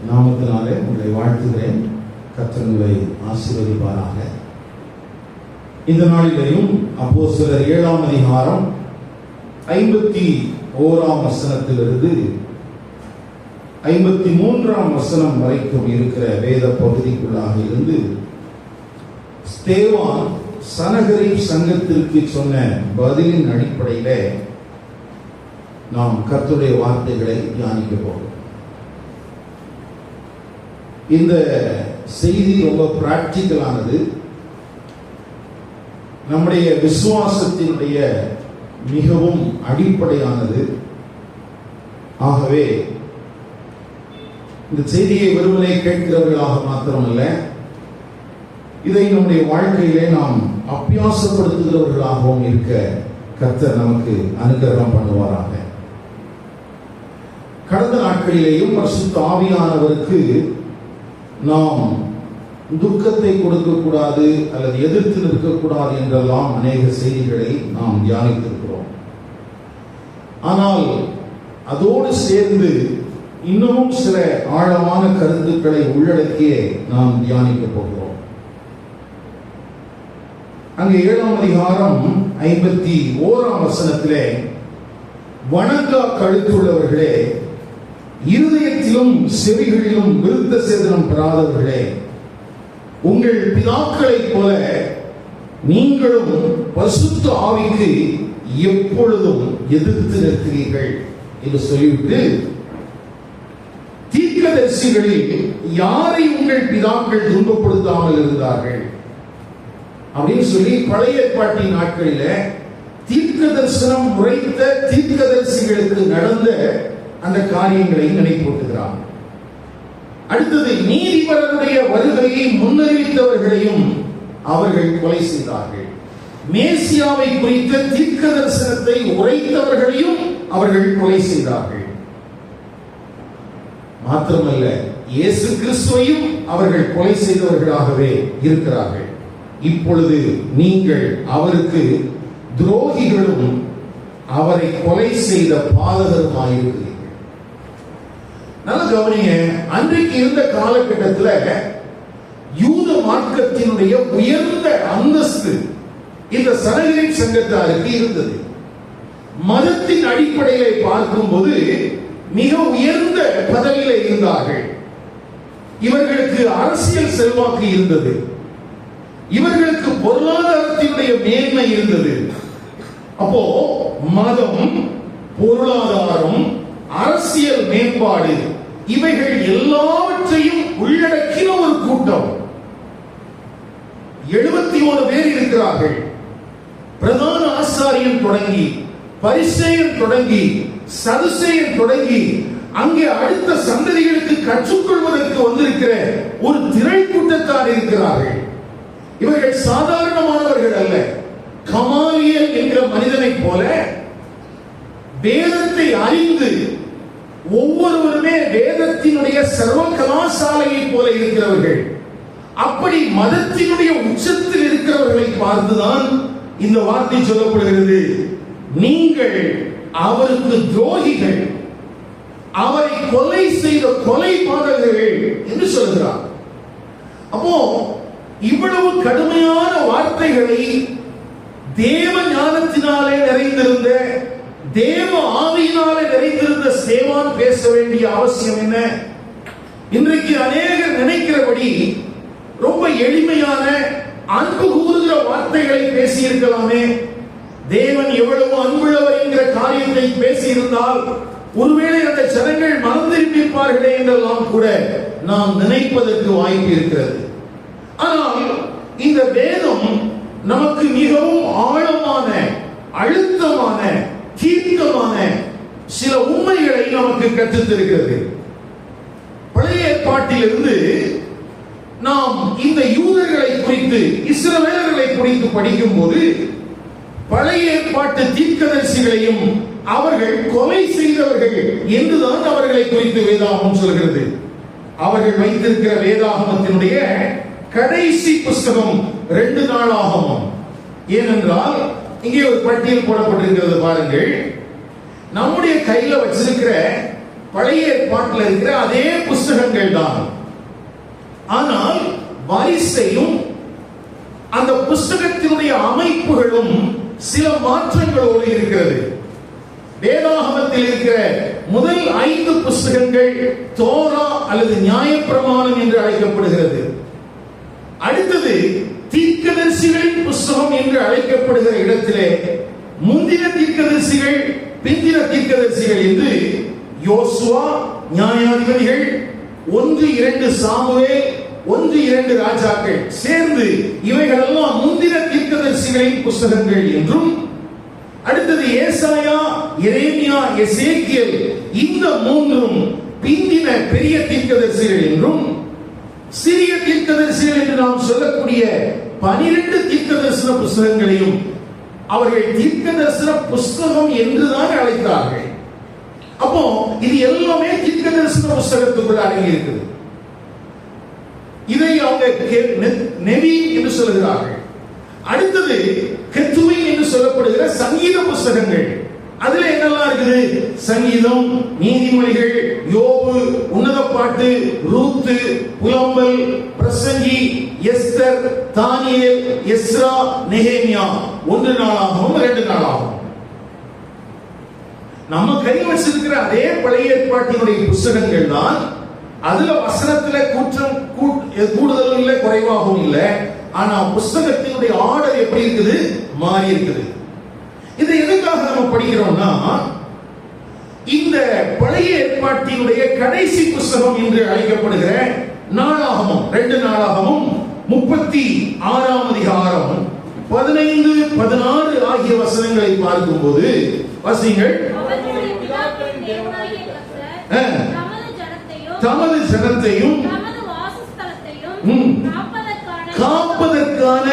நாமத்தினாலே உங்களை வாழ்த்துகிறேன். கர்த்தர் உங்களை ஆசீர்வதிப்பாராக. இந்த நாளிலேயும் அப்போஸ்தலர் 7ஆம் அதிகாரம் 51ஆம் வசனத்திலிருந்து 53ஆம் வசனம் வரைக்கும் இருக்கிற வேத பகுதிக்குள்ளாக இருந்து ஸ்தேவான் சனகரிப் சங்கத்திற்கு சொன்ன பதிலின் அடிப்படையில நாம் கர்த்தருடைய வார்த்தைகளை தியானிக்க போகிறோம். இந்த செய்தி ரொம்ப பிராக்டிக்கலானது. நம்முடைய விசுவாசத்தினுடைய மிகவும் அடிப்படையானது. ஆகவே இந்த செய்தியை வெறுமனே கேட்கிறவர்களாக மாத்திரமல்ல, இதை நம்முடைய வாழ்க்கையிலே நாம் அபியாசப்படுத்துகிறவர்களாகவும் இருக்க கர்த்தர் நமக்கு அனுகிரகம் பண்ணுவாராக. கடந்த நாட்களிலேயும் பரிசுத்த ஆவியானவருக்கு நாம் துக்கத்தை கொடுக்கக்கூடாது அல்லது எதிர்த்து நிற்கக்கூடாது என்றெல்லாம் அநேக செய்திகளை நாம் தியானித்திருக்கிறோம். ஆனால் அதோடு சேர்ந்து இன்னமும் சில ஆழமான கருத்துக்களை உள்ளடக்கிய நாம் தியானிக்க போகிறோம். அங்கே 7ஆம் அதிகாரம் 51ஆம் வசனத்திலே, வணங்கா கழுத்துள்ளவர்களே, இருதயத்திலும் செவிகளிலும் விருத்த சேதனம் பெறாதவர்களே, உங்கள் பிதாக்களைப் போல நீங்களும் பரிசுத்த ஆவிக்கு எப்பொழுதும் எதிர்த்து நிற்கிறீர்கள் என்று சொல்லிவிட்டு, தீர்க்கதரிசிகளில் யாரை உங்கள் பிதாக்கள் துன்பப்படுத்தாமல் இருந்தார்கள் அப்படின்னு சொல்லி பழைய ஏற்பாட்டின் நாட்களில தீர்க்க தரிசனம் உரைத்த தீர்க்கதரிசிகளுக்கு நடந்த அந்த காரியங்களை நினைப்பூட்டுகிறார். அடுத்தது, நீதிபரனுடைய வருகையை முன்னறிவித்தவர்களையும் அவர்கள் கொலை செய்தார்கள். மேசியாவை குறித்த தீர்க்க தரிசனத்தை உரைத்தவர்களையும் அவர்கள் கொலை செய்தார்கள். மாத்திரமல்ல, இயேசு கிறிஸ்துவையும் அவர்கள் கொலை செய்தவர்களாகவே இருக்கிறார்கள். இப்பொழுது நீங்கள் அவருக்கு துரோகிகளும் அவரை கொலை செய்த பாதகருமாயிருக்கிறீர்கள். நல்ல கவனிங்க. அன்றைக்கு இருந்த காலகட்டத்தில் யூத மார்க்கத்தினுடைய உயர்ந்த அந்தஸ்து இந்த சனகரிப் சங்கத்தாருக்கு இருந்தது. மதத்தின் அடிப்படையிலே பார்க்கும்போது மிக உயர்ந்த பதவியில இருந்தார்கள். இவர்களுக்கு அரசியல் செல்வாக்கு இருந்தது. இவர்களுக்கு பொருளாதாரத்தினுடைய மேன்மை இருந்தது. அப்போ மதம், பொருளாதாரம், அரசியல் மேம்பாடு இவைகள் எல்லாவற்றையும் உள்ளடக்கின ஒரு கூட்டம். 71 பேர் இருக்கிறார்கள். பிரதான ஆசாரியன் தொடங்கி, பரிசேயன் தொடங்கி, சதுசேயன் தொடங்கி, அங்கே அடுத்த சந்ததிகளுக்கு கற்றுக்கொள்வதற்கு வந்திருக்கிற ஒரு திரள் கூட்டத்தார் இருக்கிறார்கள். இவர்கள் சாதாரணமானவர்கள் அல்ல. கமாலியல் என்கிற மனிதனை போல வேதத்தை அறிந்து ஒவ்வொருவருமே வேதத்தினுடைய சர்வ கலாசாலையை போல இருக்கிறவர்கள். அப்படி மதத்தினுடைய உச்சத்தில் இருக்கிறவர்களை பார்த்துதான் இந்த வார்த்தை சொல்லப்படுகிறது. நீங்கள் அவருக்கு துரோகிகள், அவரை கொலை செய்த கொலை பாதகர்கள் என்று சொல்கிறார். அப்போ இவ்வளவு கடுமையான வார்த்தைகளை தேவ ஞானத்தினாலே நிறைந்திருந்த, தேவ ஆவியினாலே நிறைந்திருந்த ஸ்தேவான் பேச வேண்டிய அவசியம் என்ன? இன்றைக்கு அநேகர் நினைக்கிறபடி ரொம்ப எளிமையான அன்பு கூறுகிற வார்த்தைகளை பேசியிருக்கலாமே. தேவன் எவ்வளவு அன்புள்ளவர் என்கிற காரியத்தை பேசியிருந்தால் ஒருவேளை அந்த ஜனங்கள் மறந்திருப்பார்களே என்றெல்லாம் கூட நாம் நினைப்பதற்கு வாய்ப்பு இருக்கிறது. ஆனால் இந்த வேதம் நமக்கு மிகவும் ஆழமான, அழுத்தமான, தீர்க்கமான சில உண்மைகளை நமக்கு கற்றுத்தருகிறது. பழைய ஏற்பாட்டிலிருந்து நாம் இந்த யூதர்களை குறித்து, இஸ்ரவேலர்களை குறித்து படிக்கும் போது பழைய ஏற்பாட்டு தீர்க்கதரிசிகளையும் அவர்கள் கொலை செய்தவர்கள் என்றுதான் அவர்களை குறித்து வேதாகமம் சொல்கிறது. அவர்கள் வைத்திருக்கிற வேதாகமத்தினுடைய கடைசி புஸ்தகம் 2 நாளாகமம். ஏனென்றால் இங்கே ஒரு பட்டியல் போடப்பட்டிருக்கிறது பாருங்கள். நம்முடைய கையில வச்சிருக்கிற பழைய ஏற்பாட்டில் இருக்கிற அதே புஸ்தகம் தான். ஆனால் வரிசையும் அந்த புஸ்தகத்தினுடைய அமைப்புகளும் சில மாற்றங்களோடு இருக்கிறது. வேதாகமத்தில் இருக்கிற முதல் 5 புஸ்தகங்கள் தோரா அல்லது நியாயப்பிரமாணம் என்று அழைக்கப்படுகிறது. அடுத்தது தீர்க்கதரிசிகளின் புஸ்தகம் என்று அழைக்கப்படுகிற இடத்திலே முந்தின தீர்க்கதரிசிகள், பிந்தின தீர்க்கதரிசிகள் என்று யோசுவா, நியாயாதிபதிகள், 1-2 சாமுவேல், 1-2 ராஜாக்கள் சேர்ந்து இவைகளெல்லாம் முந்தின தீர்க்கதரிசிகளின் புஸ்தகங்கள் என்றும், அடுத்தது ஏசாயா, எரேமியா, எசேக்கியேல், இந்த 3ம் பிந்தின பெரிய தீர்க்கதரிசிகள் என்றும், சிறிய தீர்க்கதரிசிகள் என்று நாம் சொல்லக்கூடிய 12 தீர்க்கதரிசன புஸ்தகங்களையும் அவர்கள் தீர்க்கதரிசன புஸ்தகம் என்றுதான் அழைத்தார்கள். அப்போ இது எல்லாமே தீர்க்கதரிசன புஸ்தகத்துக்குள்ள அடங்கி இருக்குது. இதை அவங்க நெவி என்று சொல்கிறார்கள். அடுத்தது கெத்துவின் என்று சொல்லப்படுகிற சங்கீத புஸ்தகங்கள். அதுல என்னெல்லாம் இருக்குது? சங்கீதம், நீதிமொழிகள், யோபு, உன்னத பாட்டு, ரூத்து, புலம்பல், பிரசங்கி, எஸ்தர், தானியேல், எஸ்ரா, நெகேமியா. 1 நாளாகவும் 2 நாளாகவும். நம்ம கையில் வச்சிருக்கிற அதே பழைய ஏற்பாட்டினுடைய புஸ்தகங்கள் தான். அதுல வசனத்துல கூடுதலும் இல்லை, குறைவாகவும் இல்லை. ஆனா புஸ்தகத்தினுடைய ஆர்டர் எப்படி இருக்குது? மாறி இருக்குது. இது எதுக்காக நம்ம படிக்கிறோம்னா, இந்த பழைய ஏற்பாட்டினுடைய கடைசி புஸ்தகம் என்று அழைக்கப்படுகிற நாளாகமம், 2 நாளாகமும் 36ஆம் அதிகாரம் 15-16 ஆகிய வசனங்களை பார்க்கும்போது வாசிங்கள். தமது ஜனத்தையும் காப்பதற்கான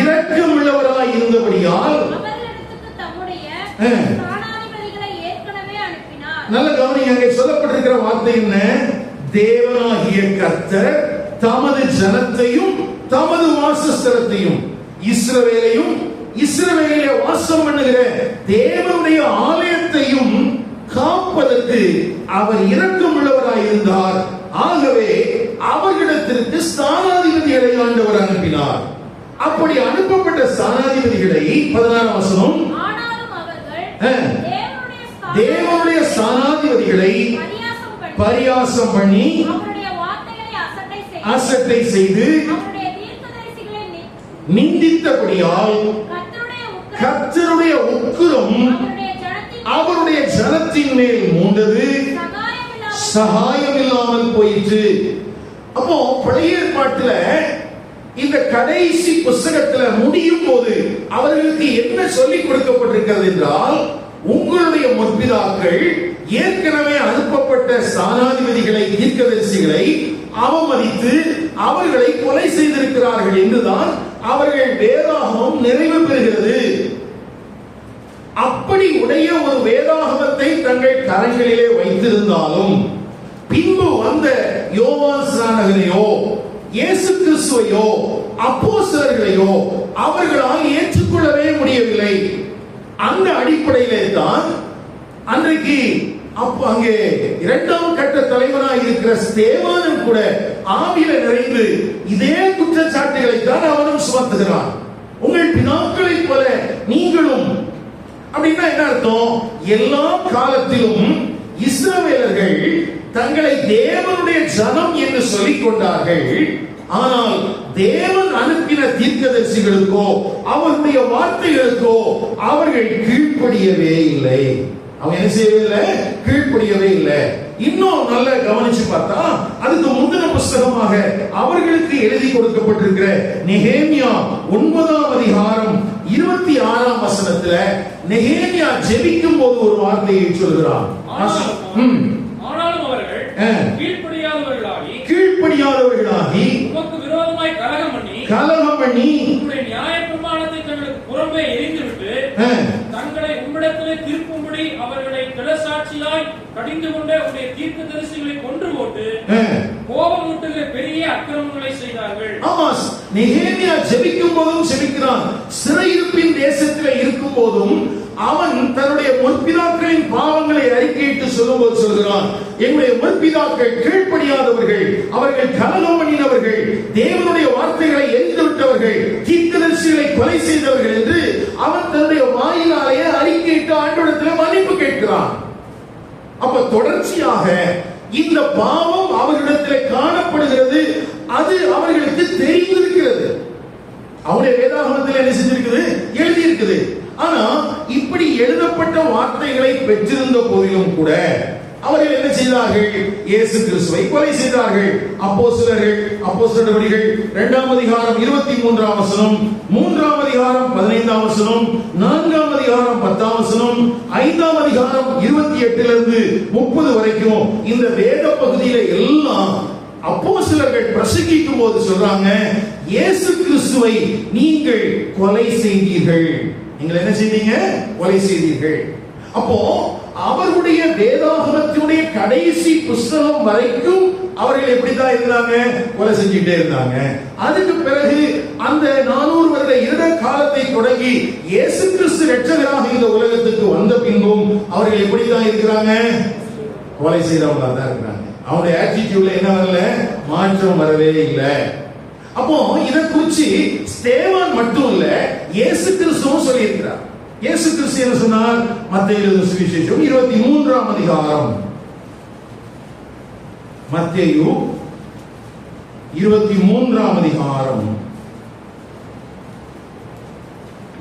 இரக்கமுள்ளவராய் இருந்தபடியால் நல்ல கவனிங்க. அங்கே சொல்லப்பட்டிருக்கிற வார்த்தை என்ன? தேவனாகிய கர்த்தர் தமது ஜனத்தையும் தமது வாசஸ்தலத்தையும், இஸ்ரவேலையும் இஸ்ரவேலிலே வாசம் பண்ணுகிற தேவனுடைய ஆலயத்தையும் காப்பதற்கு அவர் இரக்கமுள்ளவராய் இருந்தார். ஆகவே அவர்களிடத்திற்கு ஸ்தானாதிபதிகளை ஆண்டவர் அனுப்பினார். அப்படி அனுப்பப்பட்ட ஸ்தானாதிபதிகளை 16ஆம் வசனம், தேவனுடைய ஸ்தானாதிபதிகளை பரியாசம் பண்ணி அசட்டை செய்து நிந்தித்தபடியால் கர்த்தருடைய உக்கிரம் அவருடைய ஜனத்தின் மேல் மூண்டது, சகாயம் இல்லாமல் போயிற்று. அப்போ பழைய ஏற்பாட்டுல இந்த கடைசி புஸ்தகத்துல முடியும் போது அவர்களுக்கு என்ன சொல்லிக் கொடுக்கப்பட்டிருக்கிறது என்றால், உங்களுடைய முற்பிதாக்கள் ஏற்கனவே அனுப்பப்பட்ட ஸ்தானாதிபதிகளை, தீர்க்கதரிசிகளை அவமதித்து அவர்களை கொலை செய்திருக்கிறார்கள் என்றுதான் அவர்கள் வேதாகமம் நிறைவு பெறுகிறது. அப்படி உடைய ஒரு வேதாகமத்தை தங்கள் கரங்களிலே வைத்திருந்தாலும் பின்பு வந்த யோவான் ஸ்நானகரையோ, இயேசு கிறிஸ்துவையோ, அப்போஸ்தலர்களையோ அவர்களால் ஏற்றுக்கொள்ளவே முடியவில்லை. அந்த அடிப்படையிலே தான் அன்றைக்கு அங்கே 2ஆம் கட்ட தலைவராக இருக்கிற ஸ்தேவானும் கூட ஆவியில நிறைந்து இதே குற்றச்சாட்டுகளை தான் அவனும் சுமத்துகிறான். உங்கள் பிதாக்களைப் போல நீங்களும். அப்படின்னா என்ன அர்த்தம்? எல்லா காலத்திலும் இஸ்ரவேலர்கள் தங்களை தேவனுடைய ஜனம் என்று சொல்லிக் கொண்டார்கள். ஆனால் தேவன் அனுப்பின தீர்க்கதரிசிகளுக்கோ அவருடைய வார்த்தைகளுக்கோ அவர்கள் கீழ்ப்படியவே இல்லை. அவங்க என்ன செய்யவில்லை? கீழ்ப்படியவே இல்லை. இன்னும் நல்ல கவனிச்சு பார்த்தா, அதுக்கு முந்தின புஸ்தகமாக அவர்களுக்கு எழுதி கொடுக்கப்பட்டிருக்கிற நெகேமியா 9ஆம் அதிகாரம் 26ஆம் வசனத்துல நெகேமியா ஜெபிக்கும் போது ஒரு வார்த்தையை சொல்கிறார். ஆனாலும் அவர்கள் கீழ்ப்படியாதவர்களாகி உமக்கு விரோதமாய் கலகம் பண்ணி உம்முடைய நியாயப்பிரமாணத்தை தங்களுக்கு புறம்பே எறிந்துவிட்டு தங்களை உம்மிடத்திலே தீர்க்கும்படி அவர்களை திடசாட்சியாய் கடிந்து கொண்ட உடைய தீர்க்கதரிசிகளை கொன்று போட்டு கோபமூட்டுகிற பெரிய அக்கிரமங்களை செய்தார்கள். ஆமா, நெகேமியா ஜெபிக்கும் போதும் ஜெபிக்கிறான். சிறையிருப்பின் தேசத்திலே இருக்கும் போதும் அவன் தன்னுடைய முற்பிதாக்களின் பாவங்களை அறிக்கையிட்டு சொல்லும்போது சொல்கிறான், எங்களுடைய முற்பிதாக்கள் கீழ்ப்படியாதவர்கள் தேவனுடைய வார்த்தைகளை எரிந்து விட்டவர்கள், தீர்க்கதரிசிகளை கொலை செய்தவர்கள் என்று அவன் தன்னுடைய வாயிலாலேயே அறிக்கையிட்டு ஆண்டவரிடத்தில் மன்னிப்பு கேட்கிறான். அப்ப தொடர்ச்சியாக இந்த பாவம் அவர்களிடத்தில் காணப்படுகிறது. அது அவர்களுக்கு தெரிந்திருக்கிறது. அவருடைய வேதாகமத்தில் என்ன செஞ்சிருக்குது? எழுதி இருக்குது. ஆனா இப்படி எழுதப்பட்ட வார்த்தைகளை பெற்றிருந்த போதிலும் கூட அவர்கள் என்ன செய்தார்கள்? இயேசு கிறிஸ்துவை கொலை செய்தார்கள். அப்போஸ்தலர்கள், அப்போஸ்தலர் நடவடிக்கைகள் 2ஆம் அதிகாரம் 23ஆம் வசனம், 3ஆம் அதிகாரம் 15ஆம் வசனம், 4ஆம் அதிகாரம் 10ஆம் வசனம், 5ஆம் அதிகாரம் 28 இருந்து 30 வரைக்கும் இந்த வேத பகுதியில எல்லாம் அப்போஸ்தலர்கள் பிரசங்கிக்கும் போது சொல்றாங்க, இயேசு கிறிஸ்துவை நீங்கள் கொலை செய்தீர்கள். நீங்கள் என்ன செய்தீங்க? கொலை செய்தீர்கள். அப்போ அவர்களுடைய வேதாகமத்தினுடைய கடைசி புஸ்தகம் வரைக்கும் அவர்கள் எப்படிதான் இருந்தாங்க? கொலை செஞ்சுட்டே இருந்தாங்க. அதுக்கு பிறகு அந்த 400 வருட இருட காலத்தை தொடங்கி இயேசு கிறிஸ்து இரட்சகராக இந்த உலகத்துக்கு வந்த பின்பும் அவர்கள் எப்படிதான் இருக்கிறாங்க? கொலை செய்தவங்களா தான் இருக்கிறாங்க. அவனுடைய ஆட்டிடியூட்ல என்ன வரல? மாற்றம் வரவே இல்லை. அப்போ இதை குறிச்சு ஸ்தேவான் மட்டும் இல்ல, இயேசு கிறிஸ்துவும் சொல்லி இருக்கிறார். இயேசு கிறிஸ்து என்ன சொன்னார்? மத்தேயு எழுதின சுவிசேஷம் 23ஆம் அதிகாரம், மத்தேயு 23ஆம் அதிகாரம்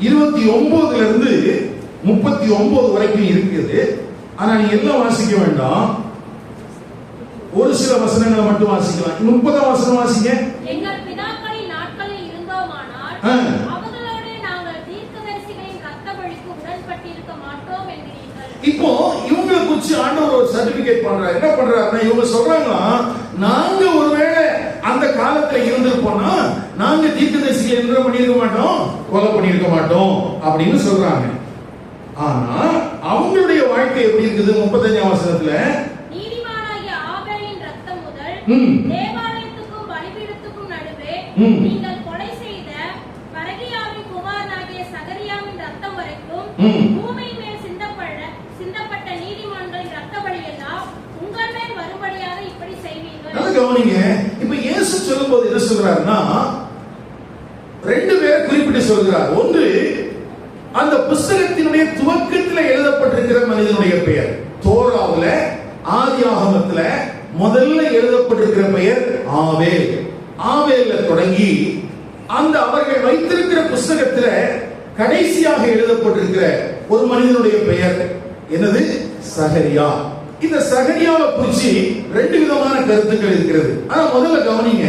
29 இருந்து 39 வரைக்கும் இருக்குது. ஆனா நீ எல்லாம் வாசிக்க வேண்டாம், ஒரு சில வசனங்களை மட்டும் வாசிக்கலாம். 30ஆம் வசனம் வாசிங்க. எங்கள் பிதாக்களின் நாட்களில் இருந்தோமானால் அவர்களோடு நாங்கள் தீர்க்கதரிசிகளின் இரத்தப்பழிக்கு உடன்பட்டிருக்க மாட்டோம் என்கிறீர்கள். இப்போ இவங்களை குறிச்சு ஆண்டவர் ஒரு சர்டிபிகேட் பண்றாரு. என்ன பண்றாருன்னா, இவங்க சொல்றாங்களா, நாங்க ஒருவேளை அந்த காலத்துல இருந்திருப்போம்னா நாங்க தீர்க்கதரிசிகளை என்ன பண்ணிருக்க மாட்டோம்? கொலை பண்ணிருக்க மாட்டோம் அப்படின்னு சொல்றாங்க. ஆனா அவங்களுடைய வாழ்க்கை எப்படி இருக்குது? 35ஆம் வசனத்துல, தேவாலயத்துக்கும் பலிபீடத்துக்கும் நடுவே நீங்கள் கொலை செய்த பரகியாவின் குமாரனாகிய சகரியாவின் ரத்தம் வரைக்கும் பூமி மேல் சிந்தப்பட்ட நீதிமான்களின் ரத்த பலியெல்லாம் உங்கள் மேல் வரும்படியாக இப்படி செய்வீர்கள். நல்லா கவனிங்க. இப்ப இயேசு சொல்லும்போது என்ன சொல்றாருன்னா, ரெண்டு பேரை குறிப்பிட்டு சொல்கிறார். ஒன்று, அந்த புஸ்தகத்தினுடைய துவக்கத்தில் எழுதப்பட்டிருக்கிற மனிதனுடைய பெயர். தோராவுல, ஆதியாகமத்துல முதல்ல எழுதப்பட்டிருக்கிற பெயர் ஆவேல். ஆவேல்ல தொடங்கி அந்த அவர்கள் வைத்திருக்கிற புஸ்தகத்துல கடைசியாக எழுதப்பட்டிருக்கிற ஒரு மனிதனுடைய பெயர் என்னது? சகரியா. இந்த சகரியாவை குறிச்சு ரெண்டு விதமான கருத்துக்கள் இருக்கிறது. ஆனா முதல்ல கவனிங்க,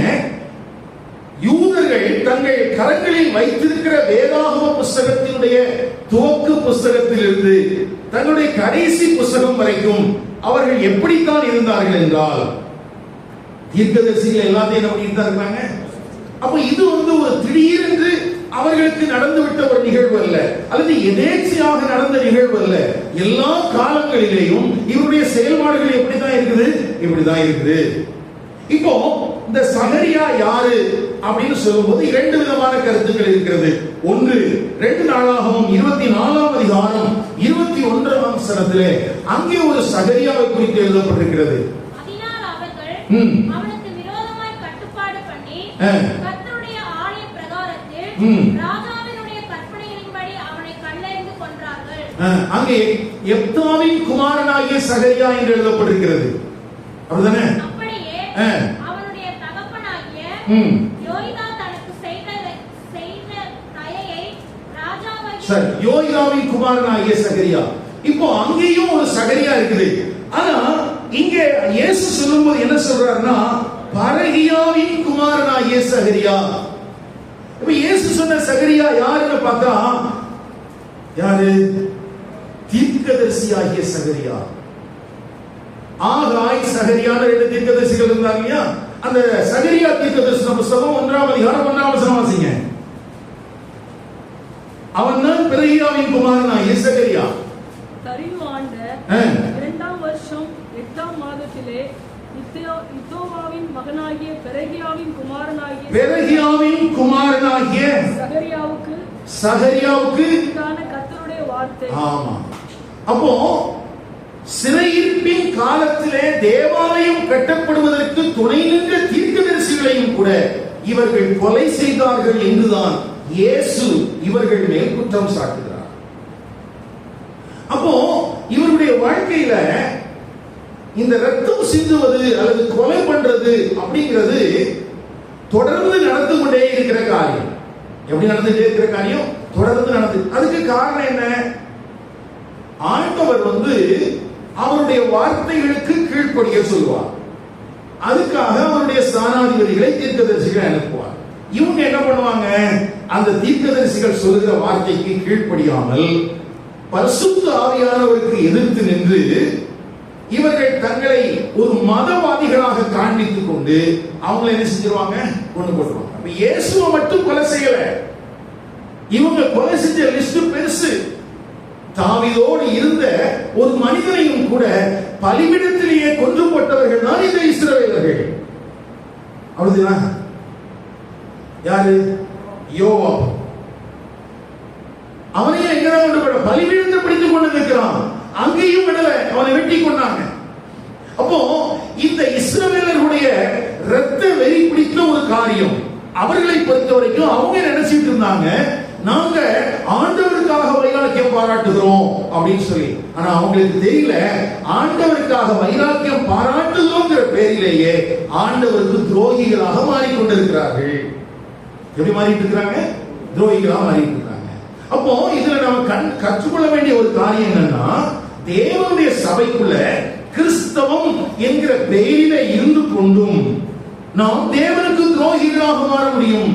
யூதர்கள் தங்கள் கரங்களில் வைத்திருக்கிற வேதாகம புஸ்தகத்தினுடைய துவக்க புஸ்தகத்திலிருந்து தங்களுடைய கடைசி புஸ்தகம் வரைக்கும் அவர்கள் எப்படித்தான் இருந்தார்கள் என்றால், தீர்க்கதரிசிகள் எல்லாத்தையும் என்ன பண்ணிட்டு தான் இருக்காங்க. அப்ப இது ஒரு திடீரென்று அவர்களுக்கு நடந்துவிட்ட ஒரு நிகழ்வு அல்ல, அல்லது எதேச்சையாக நடந்த நிகழ்வு அல்ல. எல்லா காலங்களிலேயும் இவருடைய செயல்பாடுகள் எப்படிதான் இருக்குது? இப்படிதான் இருக்குது. இப்போ இந்த சகரியா யாரு அப்படின்னு சொல்லும்போது இரண்டு விதமான கருத்துக்கள் இருக்கிறது. ஒன்று, 2 நாளாகமம் 24ஆம் அதிகாரம் 21ஆம் வசனத்திலே அங்கே ஒரு சகரியாவை குறித்து எழுதப்பட்டிருக்கிறது. அதனால் அவர்கள் அவனுக்கு விரோதமாய் கட்டுப்பாடு பண்ணி கர்த்தருடைய ஆலய பிரகாரத்தில் ராஜாவினுடைய கற்பனையின்படி அவனை கல்லெறிந்து கொன்றார்கள். அங்கே எப்தாவின் குமாரனாகிய சகரியா என்று எழுதப்பட்டிருக்கிறது. அப்படிதானே? அப்படியே அவனுடைய தகப்பனாகிய யோய்தா தனக்கு செய்த தயையை ராஜாவாகிய சரி, யோய்தாவின் குமாரனாகிய சகரியா. இப்போ அங்கேயும் ஒரு சகரியா இருக்குது. ஆனா இங்க இயேசு சொல்லும்போது என்ன சொல்றாருன்னா, பரகியாவின் குமாரனாகிய சகரியா. இப்ப இயேசு சொன்ன சகரியா யாருன்னு பார்த்தா, யாரு? தீர்க்கதரிசியாகிய சகரியா. ஆகாய், சகரியான 2 தீர்க்கதரிசிகள் இருந்தாங்க இல்லையா? அந்த சகரியா தீர்க்கதரிசன புஸ்தகம் 1ஆம் அதிகாரம் 1ஆம் வசனம் வாசிங்க. அவன் தான் பெரகியாவின் குமாரனாகிய சகரியா. தரியு ஆண்ட 2ஆம் வருஷம் 8ஆம் மாதத்திலே இத்தோவாவின் மகனாகிய பெரகியாவின் குமாரனாகிய சகரியாவுக்கு கர்த்தருடைய வார்த்தை. ஆமா. அப்போ சிறையிருப்பின் காலத்திலே தேவாலயம் கட்டப்படுவதற்கு துணை நின்ற தீர்க்கதரிசிகளையும் கூட இவர்கள் கொலை செய்தார்கள் என்றுதான் இயேசு இவர்கள் மேல் குற்றம் சாட்டுகிறார். அப்போ இவருடைய வாழ்க்கையில இந்த ரத்தம் சிந்துவது அல்லது கொலை பண்றது அப்படிங்கிறது தொடர்ந்து நடந்து கொண்டே இருக்கிற காரியம். எப்படி நடந்துட்டே இருக்கிற காரியம்? தொடர்ந்து நடந்து. அதுக்கு காரணம் என்ன? ஆண்டவர் அவருடைய வார்த்தைகளுக்கு கீழ்ப்படிய சொல்லுவார். அதுக்காக அவருடைய ஸ்தானாதிபதிகளை தீர்க்கதரிசிகளை அனுப்புவார். இவங்க என்ன பண்ணுவாங்க? அந்த தீர்க்கதரிசிகள் சொல்லுகிற வார்த்தைக்கு கீழ்ப்படியாமல் பரிசுத்த ஆவியானவருக்கு எதிர்த்து நின்று இவர்கள் தங்களை ஒரு மதவாதிகளாக காண்பித்துக் கொண்டு அவங்களை என்ன செஞ்சிருவாங்க? கொண்டு போட்டுருவாங்க. அப்ப இயேசுவை மட்டும் கொலை செய்யல, இவங்க கொலை செஞ்ச லிஸ்ட் பெருசு. தாவீதோடு இருந்த ஒரு மனிதனையும் கூட பலிபீடத்திலேயே கொன்று போட்டவர்கள் தான் இந்த இஸ்ரவேலர்கள். அப்படிதான். யாரு? யோவாப். அவனையும் எங்கதான் கொண்டு போட? பலிபீடத்தை பிடித்துக் கொண்டு இருக்கிறான். அங்கேயும் விடல, அவனை வெட்டி கொண்டாங்க. அப்போ இந்த இஸ்ரவேலர்களுடைய இரத்த வெறி பிடித்த ஒரு காரியம். அவர்களை பொறுத்த வரைக்கும் அவங்க நினைச்சிட்டு இருந்தாங்க, நாங்க ஆண்டவருக்காக வைராக்கியம் பாராட்டுகிறோம் அப்படின்னு சொல்லி. ஆனா அவங்களுக்கு தெரியல, ஆண்டவருக்காக வைராக்கியம் பாராட்டுகிறோங்கிற பேரிலேயே ஆண்டவருக்கு துரோகிகளாக மாறிக்கொண்டிருக்கிறார்கள். எப்படி மாறிட்டு இருக்கிறாங்க? துரோகிகளாக மாறிட்டு இருக்காங்க. அப்போ இதுல நம்ம கற்றுக்கொள்ள வேண்டிய ஒரு காரியம் என்னன்னா, தேவனுடைய சபைக்குள்ள கிறிஸ்தவம் என்கிற பெயரில இருந்து கொண்டும் நாம் தேவனுக்கு துரோகிகளாக மாற முடியும்.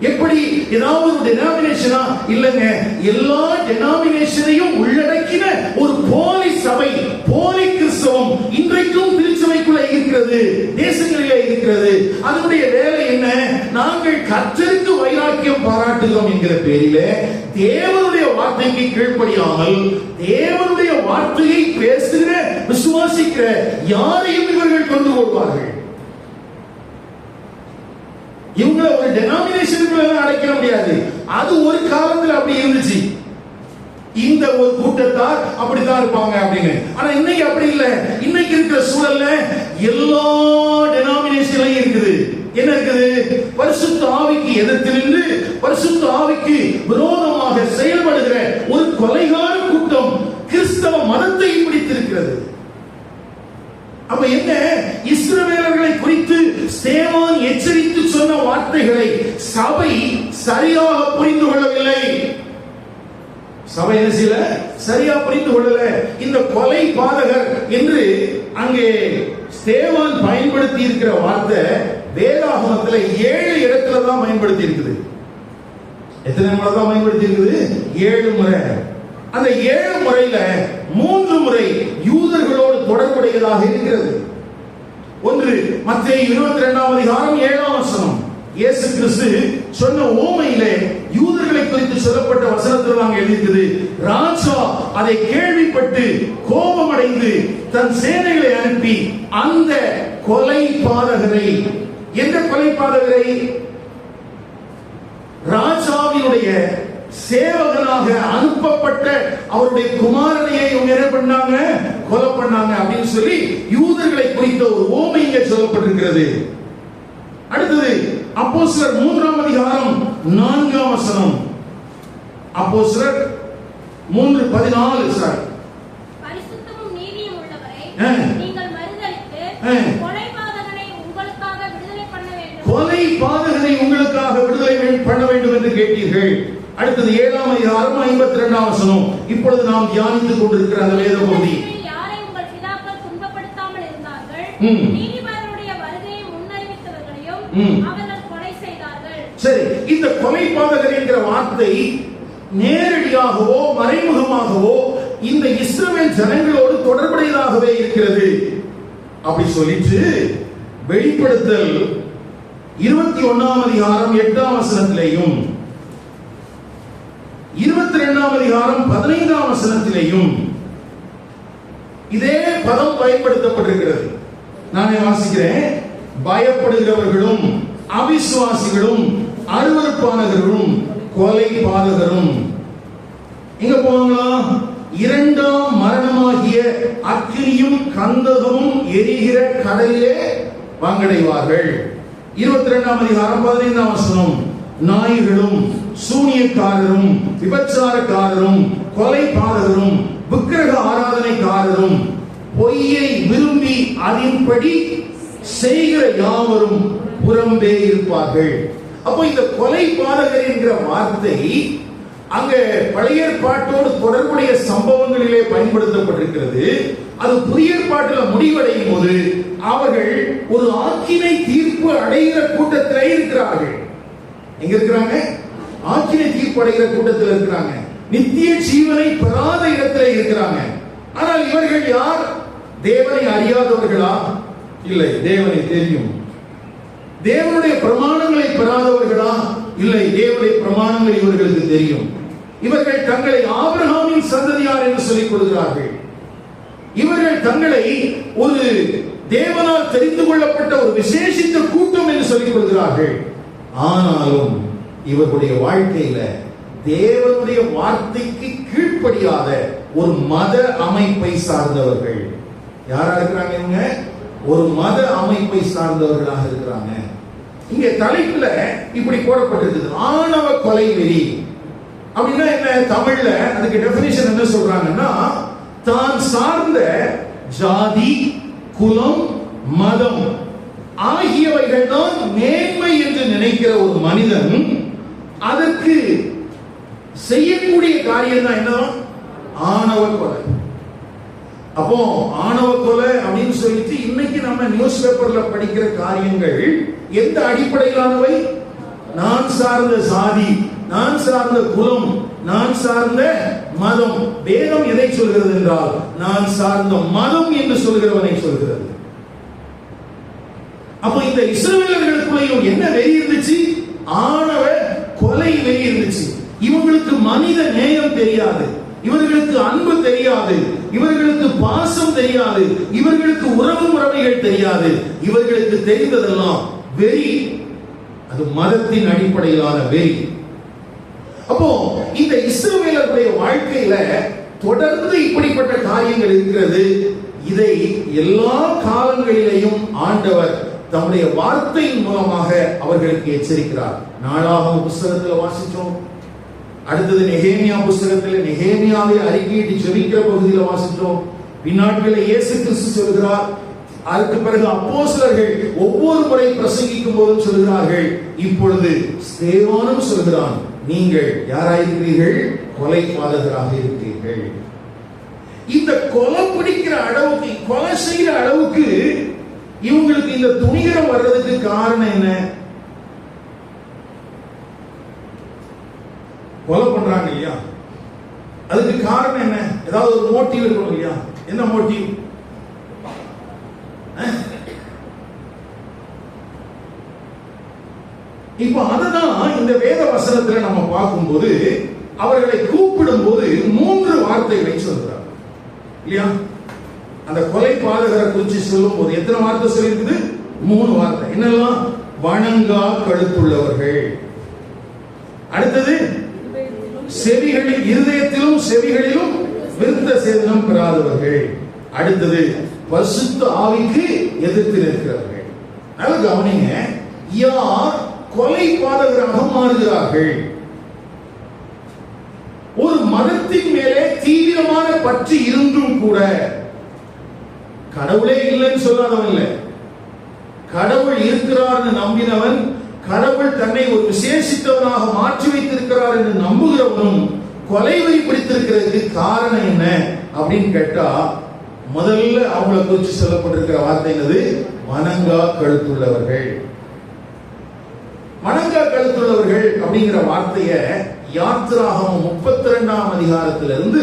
எப்படி? ஏதாவது ஒரு டெனாமினேஷனா? இல்லங்க, எல்லா டெனாமினேஷனையும் உள்ளடக்கின ஒரு போலி சபை, போலி கிறிஸ்தவம் இன்றைக்கும் திருச்சபைக்குள்ள இருக்கிறது, தேசங்களிலே இருக்கிறது. அதனுடைய வேலை என்ன? நாங்கள் கர்த்தருக்கு வைராக்கியம் பாராட்டுகிறோம் என்கிற பேரிலே தேவனுடைய வார்த்தைக்கு கீழ்ப்படியாமல் தேவனுடைய வார்த்தையை பேசுகிற விசுவாசிக்கிற யாரையும் இவர்கள் கொண்டு போடுவார்கள். இவங்களை ஒரு டெனாமினேஷனுக்குள்ள அடைக்க முடியாது. அது ஒரு காலத்துல அப்படி இருந்துச்சு. இந்த ஒரு கூட்டத்தார் அப்படித்தான் இருப்பாங்க அப்படின்னு. ஆனா இன்னைக்கு அப்படி இல்லை. இன்னைக்கு இருக்கிற சூழல்ல எல்லா டெனாமினேஷன்லயும் இருக்குது. என்ன இருக்குது? பரிசுத்த ஆவிக்கு எதிர்த்து நின்று பரிசுத்த ஆவிக்கு விரோதமாக செயல்படுகிற ஒரு கொலைகார கூட்டம் கிறிஸ்தவ மதத்தை பிடித்திருக்கிறது. அப்ப என்ன? இஸ்ரவேலர்களை குறித்து ஸ்தேவான் எச்சரித்து சொன்ன வார்த்தைகளை சபை சரியாக புரிந்து கொள்ளவில்லை. சபை என்ன செய்யல? சரியா புரிந்து கொள்ளல. இந்த கொலை பாதகர் என்று அங்கே ஸ்தேவான் பயன்படுத்தி இருக்கிற வார்த்தை வேதாகமத்துல 7 இடத்துல தான் பயன்படுத்தி இருக்குது. எத்தனை முறை தான் பயன்படுத்தி இருக்குது? 7 முறை. அந்த 7 முறையில 3 முறை யூதர்களோடு தொடர்புடையதாக இருக்கிறது. ஒன்று மத்தேயு 22ஆம் அதிகாரம் 7ஆம் வசனம். இயேசு கிறிஸ்து சொன்ன ஓமையிலே யூதர்களை குறித்து சொல்லப்பட்ட வசனத்தில் நாங்கள் எழுதியிருக்கிறது, ராஜா அதை கேள்விப்பட்டு கோபமடைந்து தன் சேனைகளை அனுப்பி அந்த கொலை பாதகரை, எந்த கொலை பாதகரை? ராஜாவினுடைய சேவகனாக அனுப்பப்பட்ட அவருடைய குமாரனையை என்ன பண்ணாங்க? கொலை பண்ணாங்க அப்படின்னு சொல்லி யூதர்களை குறித்த ஒரு ஓமை இங்கே சொல்லப்பட்டிருக்கிறது. அடுத்தது அப்போஸ்தலர் 3ஆம் அதிகாரம் 4ஆம் வசனம். அப்போஸ்தலர் 3:14. பரிசுத்தமும் நீதியும் உள்ளவரே, நீங்கள் மறுதலித்து கொலை பாதகனை உங்களுக்காக விடுதலை பண்ண வேண்டும், கொலை பாதகனை உங்களுக்காக விடுதலை பண்ண வேண்டும் என்று கேட்டீர்கள். அடுத்தது 7ஆம் அதிகாரம் 52ஆம் வசனம். இப்பொழுது நாம் தியானித்துக் கொண்டிருக்கிற அந்த வேத பகுதி. யாரை உங்கள் பிதாக்கள் துன்பப்படுத்தாமல் இருந்தார்கள், நீதிபதிகளுடைய வருகையை முன்னறிவித்தவர்களையும் அவர்கள் கொலை செய்தார்கள். சரி, இந்த கொலை பாதகர் என்கிற வார்த்தை நேரடியாகவோ மறைமுகமாகவோ இந்த இஸ்ரவேல் ஜனங்களோடு தொடர்புடையதாகவே இருக்கிறது. அப்படி சொல்லிட்டு வெளிப்படுத்தல் 21ஆம் அதிகாரம் 8ஆம் வசனத்திலேயும் 22ஆம் அதிகாரம் 15ஆம் வசனத்திலேயும் இதே பதம் பயன்படுத்தப்பட்டிருக்கிறது. நானே வாசிக்கிறேன். பயப்படுகிறவர்களும் அவிசுவாசிகளும் அருவருப்பானவர்களும் கொலை பாதகரும் எங்க போவாங்களா? 2ஆம் மரணமாகிய அக்கினியும் கந்தகமும் எரிகிற கடலிலே பங்கடைவார்கள். 22ஆம் அதிகாரம் 15ஆம் வசனம், நாய்களும் சூனியக்காரரும் விபச்சாரக்காரரும் கொலைபாதகரும் விக்கிரக ஆராதனைக்காரரும் பொய்யை விரும்பி அதின்படி செய்கிற யாவரும் புறம்பே இருப்பார்கள். அப்போ இந்த கொலைபாதகர் என்கிற வார்த்தை அங்க பழைய ஏற்பாட்டோடு தொடர்புடைய சம்பவங்களிலே பயன்படுத்தப்பட்டிருக்கிறது. அது புதிய ஏற்பாட்டில் முடிவடையும் போது அவர்கள் ஒரு ஆக்கினை தீர்ப்பு அடைகிற கூட்டத்திலே இருக்கிறார்கள். எங்க இருக்கிறாங்க? ஆக்கினை தீர்ப்பு அடைகிற கூட்டத்தில் இருக்கிறாங்க. நித்திய ஜீவனை பெறாத இடத்திலே இருக்கிறாங்க. ஆனால் இவர்கள் யார்? தேவனை அறியாதவர்களா? இல்லை, தேவனை தெரியும். தேவனுடைய பிரமாணங்களை பெறாதவர்களா? இல்லை, தேவனுடைய பிரமாணங்கள் இவர்களுக்கு தெரியும். இவர்கள் தங்களை ஆபிரகாமின் சந்ததியார் என்று சொல்லிக் கொள்கிறார்கள். இவர்கள் தங்களை ஒரு தேவனால் தெரிந்து கொள்ளப்பட்ட ஒரு விசேஷித்த கூட்டம் என்று சொல்லிக் கொள்கிறார்கள். ஆனாலும் இவர்களுடைய வாழ்க்கையில தேவனுடைய வார்த்தைக்கு கீழ்ப்படியாத ஒரு மத அமைப்பை சார்ந்தவர்கள். யாரா இருக்கிறாங்க? இவங்க ஒரு மத அமைப்பை சார்ந்தவர்களாக இருக்கிறாங்க. இங்க தலைப்புல இப்படி போடப்பட்டிருக்குது, ஆணவ கொலை வெறி. அப்படின்னா என்ன? தமிழ்ல அதுக்கு டெபினிஷன் என்ன சொல்றாங்கன்னா, தான் சார்ந்த ஜாதி, குலம், மதம் ஆகியவைகள் தான் மேன்மை என்று நினைக்கிற ஒரு மனிதன் அதற்கு செய்யக்கூடிய காரியம் தான் என்ன? ஆணவ கொலை. அப்போ ஆணவ கொலை அப்படின்னு சொல்லிட்டு இன்னைக்கு நம்ம நியூஸ் பேப்பர்ல படிக்கிற காரியங்கள் எந்த அடிப்படையிலானவை? நான் சார்ந்த சாதி, நான் சார்ந்த குலம், நான் சார்ந்த மதம். வேதம் எதை சொல்கிறது என்றால் நான் சார்ந்த மதம் என்று சொல்கிறவனை சொல்கிறது. அப்ப இந்த இஸ்ரவேலர்களுக்குள்ளேயும் என்ன வெறி இருந்துச்சு? ஆணவ கொலை வெறி இருந்துச்சு. இவங்களுக்கு மனித நேயம் தெரியாது, இவர்களுக்கு அன்பு தெரியாது, இவர்களுக்கு பாசம் தெரியாது, இவர்களுக்கு உறவு முறைகள் தெரியாது. இவர்களுக்கு தெரிந்ததெல்லாம் வெறி. அது மதத்தின் அடிப்படையிலான வெறி. அப்போ இந்த இஸ்ரவேலருடைய வாழ்க்கையில தொடர்ந்து இப்படிப்பட்ட காரியங்கள் இருக்கிறது. இதை எல்லா காலங்களிலேயும் ஆண்டவர் தம்முடைய வார்த்தையின் மூலமாக அவர்களுக்கு எச்சரிக்கிறார். நாளாகம புத்தகத்தில் வாசிச்சோம். அடுத்தது நெகேமியா புத்தகத்தில் நெகேமியாவை அறிக்கையிட்டு ஜெபிக்கிற பகுதியில் வாசிச்சோம். பின்னாட்களில் இயேசு கிறிஸ்து சொல்கிறார். அதுக்கு பிறகு அப்போஸ்தலர்கள் ஒவ்வொரு முறை பிரசங்கிக்கும் போதும் சொல்கிறார்கள். இப்பொழுது ஸ்தேவானும் சொல்கிறான், நீங்கள் யாராயிருக்கிறீர்கள்? கொலைபாதகராக இருக்கிறீர்கள். இந்த கொலை பிடிக்கிற அளவுக்கு, கொலை செய்கிற அளவுக்கு இவங்களுக்கு இந்த துணிகரம் வர்றதுக்கு காரணம் என்ன? கொலை பண்றாங்க இல்லையா, அதுக்கு காரணம் என்ன? ஏதாவது ஒரு மோட்டிவ் இருக்கணும் இல்லையா? என்ன மோட்டிவ்? இப்ப அததான் இந்த வேத வசனத்துல நம்ம பார்க்கும்போது அவர்களை கூப்பிடும் போது 3 வார்த்தைகளை சொல்றார் இல்லையா? அந்த கொலை பாதகரை குறித்து சொல்லும் போது எத்தனை வார்த்தை சொல்லியிருக்குது? 3 வார்த்தை. என்னெல்லாம்? வணங்கா கழுத்துள்ளவர்கள். அடுத்தது செவிகளில், இருதயத்திலும் செவிகளிலும் விருத்த சேதனம் பெறாதவர்கள். அடுத்தது பரிசுத்த ஆவிக்கு எதிர்த்து நிற்கிறவர்கள். நல்ல கவனிங்க, யார் கொலை பாதகராக மாறுகிறார்கள்? ஒரு மதத்தின் மேலே தீவிரமான பற்று இருந்தும் கூட கடவுளே இல்லைன்னு சொல்லாதவன் இல்லை, கடவுள் இருக்கிறார் நம்பினவன், கடவுள் தன்னை ஒரு விசேஷித்தவனாக மாற்றி வைத்திருக்கிறார் என்று நம்புகிறவனும் கொலை வெறி பிடித்திருக்கிறதுக்கு காரணம் என்ன அப்படின்னு கேட்டா, முதல்ல அவங்களை குறித்து சொல்லப்பட்டிருக்கிற வார்த்தை என்னது? வணங்கா கழுத்துள்ளவர்கள். வணங்கா கழுத்துள்ளவர்கள் அப்படிங்கிற வார்த்தையை யாத்திராகமம் 32ஆம் அதிகாரத்திலிருந்து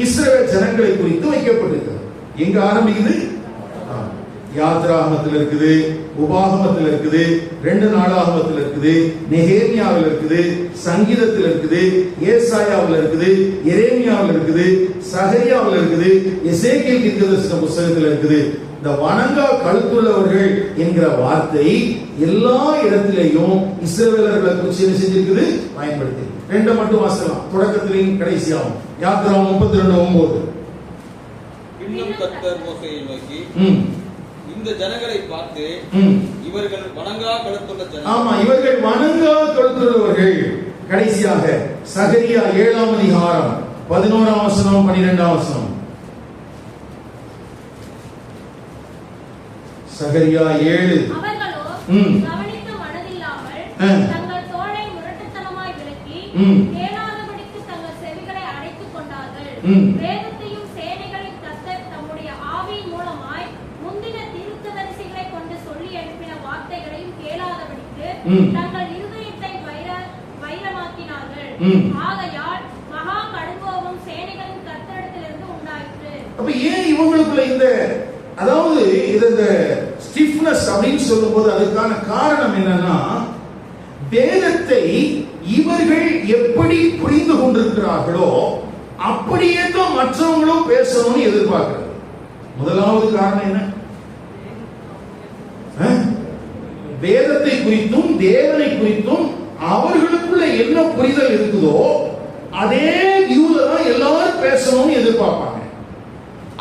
இஸ்ரவேல் ஜனங்களை குறித்து வைக்கப்பட்டிருக்கிறது. எங்க ஆரம்பிக்குது? யாத்திராகமத்தில் இருக்குது, உபாகமத்தில் இருக்குது, 2 நாளாகமத்தில் இருக்குது, நெகேமியாவில் இருக்குது, சங்கீதத்தில் இருக்குது, ஏசாயாவில் இருக்குது, எரேமியாவில் இருக்குது, சகரியாவில் இருக்குது, எசேக்கியேல் தீர்க்கதரிசன புத்தகத்தில் இருக்குது. இந்த வணங்கா கழுத்துள்ளவர்கள் என்கிற வார்த்தை எல்லா இடத்திலேயும் இஸ்ரவேலர்களை குறித்து என்ன செஞ்சிருக்குது? பயன்படுத்தி. 2 மட்டும் வாசிக்கலாம், தொடக்கத்திலேயும் கடைசியாகும். யாத்திராகமம் 32:9. இன்னும் கர்த்தர் மோசேயை நோக்கி, இந்த ஜனங்களை பார்த்து இவர்கள் வணங்கா கழுத்துள்ள ஜனங்கள். ஆமா, இவர்கள் வணங்கா கழுத்துள்ளவர்கள். கடைசியாக சகரியா 7ஆம் அதிகாரம் 11ஆம் வசனம் 12ஆம் வசனம். சகரியா 7. அவர்களோ கவனிக்க மனதில்லாமல் தங்கள் தோளை முரட்டுத்தனமாய் விலக்கி கேளாதபடிக்கு தங்கள் செவிகளை அடைத்துக் கொண்டார்கள். வேதத்தையும் சேனைகளின் கர்த்தர் தம்முடைய ஆவியின் மூலமாய் முந்தின தீர்க்கதரிசிகளை கொண்டு சொல்லி அனுப்பின வார்த்தைகளையும் கேளாதபடிக்கு தங்கள் இருதயத்தை வைரமாக்கினார்கள். ஆகையால் மகா கடுங்கோபம் சேனைகளின் கர்த்தரிடத்திலிருந்து உண்டாயிற்று. அப்ப ஏன் இவங்களுக்குள்ள இந்த, அதாவது இந்த ஸ்டிஃப்னஸ் அப்படின்னு சொல்லும்போது அதுக்கான காரணம் என்னன்னா, வேதத்தை இவர்கள் எப்படி புரிந்து கொண்டிருக்கிறார்களோ அப்படியே தான் மற்றவங்களும் பேசணும்னு எதிர்பார்க்கிறது. முதலாவது காரணம் என்ன? வேதத்தை குறித்தும் தேவனை குறித்தும் அவர்களுக்குள்ள என்ன புரிதல் இருக்குதோ அதே வியூல தான் எல்லாரும் பேசணும்னு எதிர்பார்ப்பாங்க.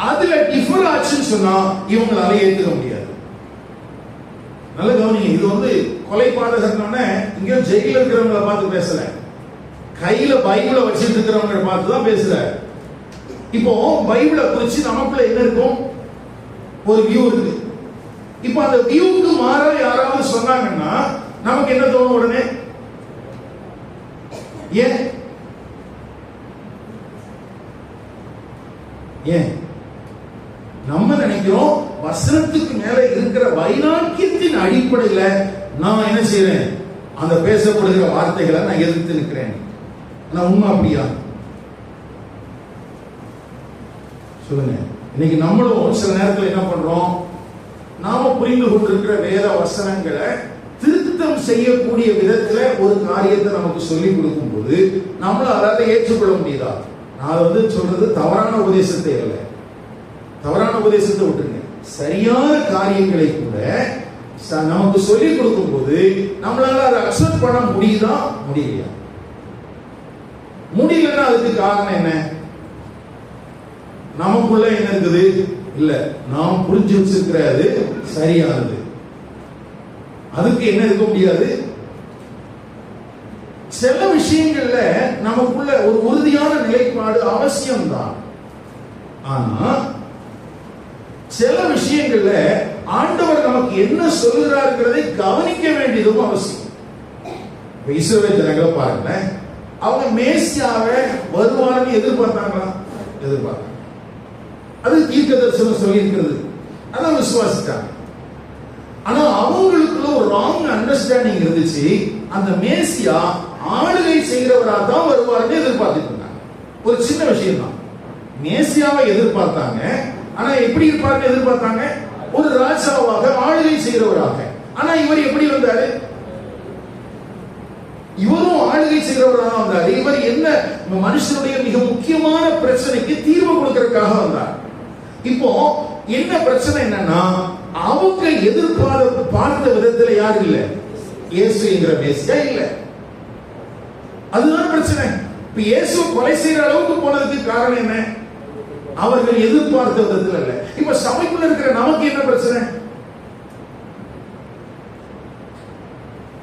அதுல டிஃபர் ஆச்சுன்னு சொன்னா இவங்களால ஏத்துக்க முடியாது. நல்ல கவனிங்க, இது கொலை பாதகர்னு இங்க ஜெயில இருக்கிறவங்களை பார்த்து பேசல, கையில பைபிளை வச்சிட்டு இருக்கிறவங்களை பார்த்து தான் பேசல. இப்போ பைபிளை குறிச்சு நமக்குள்ள என்ன இருக்கும்? ஒரு வியூ இருக்கு. இப்போ அந்த வியூக்கு மாற யாராவது சொன்னாங்கன்னா நமக்கு என்ன தோணும் உடனே? ஏன் ஏன் நம்ம நினைக்கிறோம் வசனத்துக்கு மேல இருக்கிற வைராக்கியத்தின் அடிப்படையில நான் என்ன செய்யறேன்? அந்த பேசப்படுகிற வார்த்தைகளை நான் எதிர்த்து நிற்கிறேன். உண்மை அப்படியா? சொல்லுங்க. இன்னைக்கு நம்மளும் சில நேரத்தில் என்ன பண்றோம்? நாம புரிந்து கொண்டிருக்கிற வேத வசனங்களை திருத்தம் செய்யக்கூடிய விதத்துல ஒரு காரியத்தை நமக்கு சொல்லிக் கொடுக்கும் போது நம்மளால அதை ஏற்றுக்கொள்ள முடியுதா? நான் சொல்றது தவறான உபதேசத்தை அல்ல, தவறான உபதேசத்தை விட்டுருங்க. சரியான காரியங்களை கூட நமக்கு சொல்லிக் கொடுக்கும் போது நம்மளால அதை அக்செப்ட் பண்ண முடியுதா முடியலையா? முடியலன்னா அதுக்கு காரணம் என்ன? நமக்குள்ள என்ன இருக்குது? இல்ல, நாம் புரிஞ்சு வச்சிருக்கிறது சரியானது. அதுக்கு என்ன இருக்க முடியாது? சில விஷயங்கள்ல நமக்குள்ள ஒரு உறுதியான நிலைப்பாடு அவசியம்தான். ஆனா சில விஷயங்கள்ல ஆண்டவர் நமக்கு என்ன சொல்லுகிறார்கிறதை கவனிக்க வேண்டியதும் அவசியம். இஸ்ரவேல் ஜனங்களை பாருங்க, அவங்க மேசியாவை வருவான்னு எதிர்பார்த்தாங்களா? எதிர்பார்த்தாங்க. அது தீர்க்க தரிசனம் சொல்லி இருக்கிறது, அதான் விசுவாசித்தாங்க. ஆனா அவங்களுக்குள்ள ஒரு ராங் அண்டர்ஸ்டாண்டிங் இருந்துச்சு. அந்த மேசியா ஆளுகை செய்கிறவரா தான் வருவார்னு எதிர்பார்த்துட்டு இருந்தாங்க. ஒரு சின்ன விஷயம் தான், மேசியாவை எதிர்பார்த்தாங்க. ஆனா எப்படி இருப்பாருன்னு எதிர்பார்த்தாங்க? ஒரு ராஜாவாக, ஆளுகை செய்கிறவராக. ஆனா இவர் எப்படி வந்தாரு? இவரும் ஆளுகை செய்கிறவராக வந்தாரு. இவர் என்ன? மனுஷனுடைய மிக முக்கியமான பிரச்சனைக்கு தீர்வு கொடுக்கறதுக்காக வந்தார். இப்போ என்ன பிரச்சனை என்னன்னா, அவங்க பார்த்த விதத்துல யாரு இல்ல? இயேசு என்கிற மேசியா இல்ல. அதுதான் பிரச்சனை. இப்ப இயேசு கொலை செய்யற அளவுக்கு போனதுக்கு காரணம் என்ன? அவர்கள் எதிர்பார்த்த விதத்துல இல்ல. இப்ப சபைக்குள்ள இருக்கிற நமக்கு என்ன பிரச்சனை?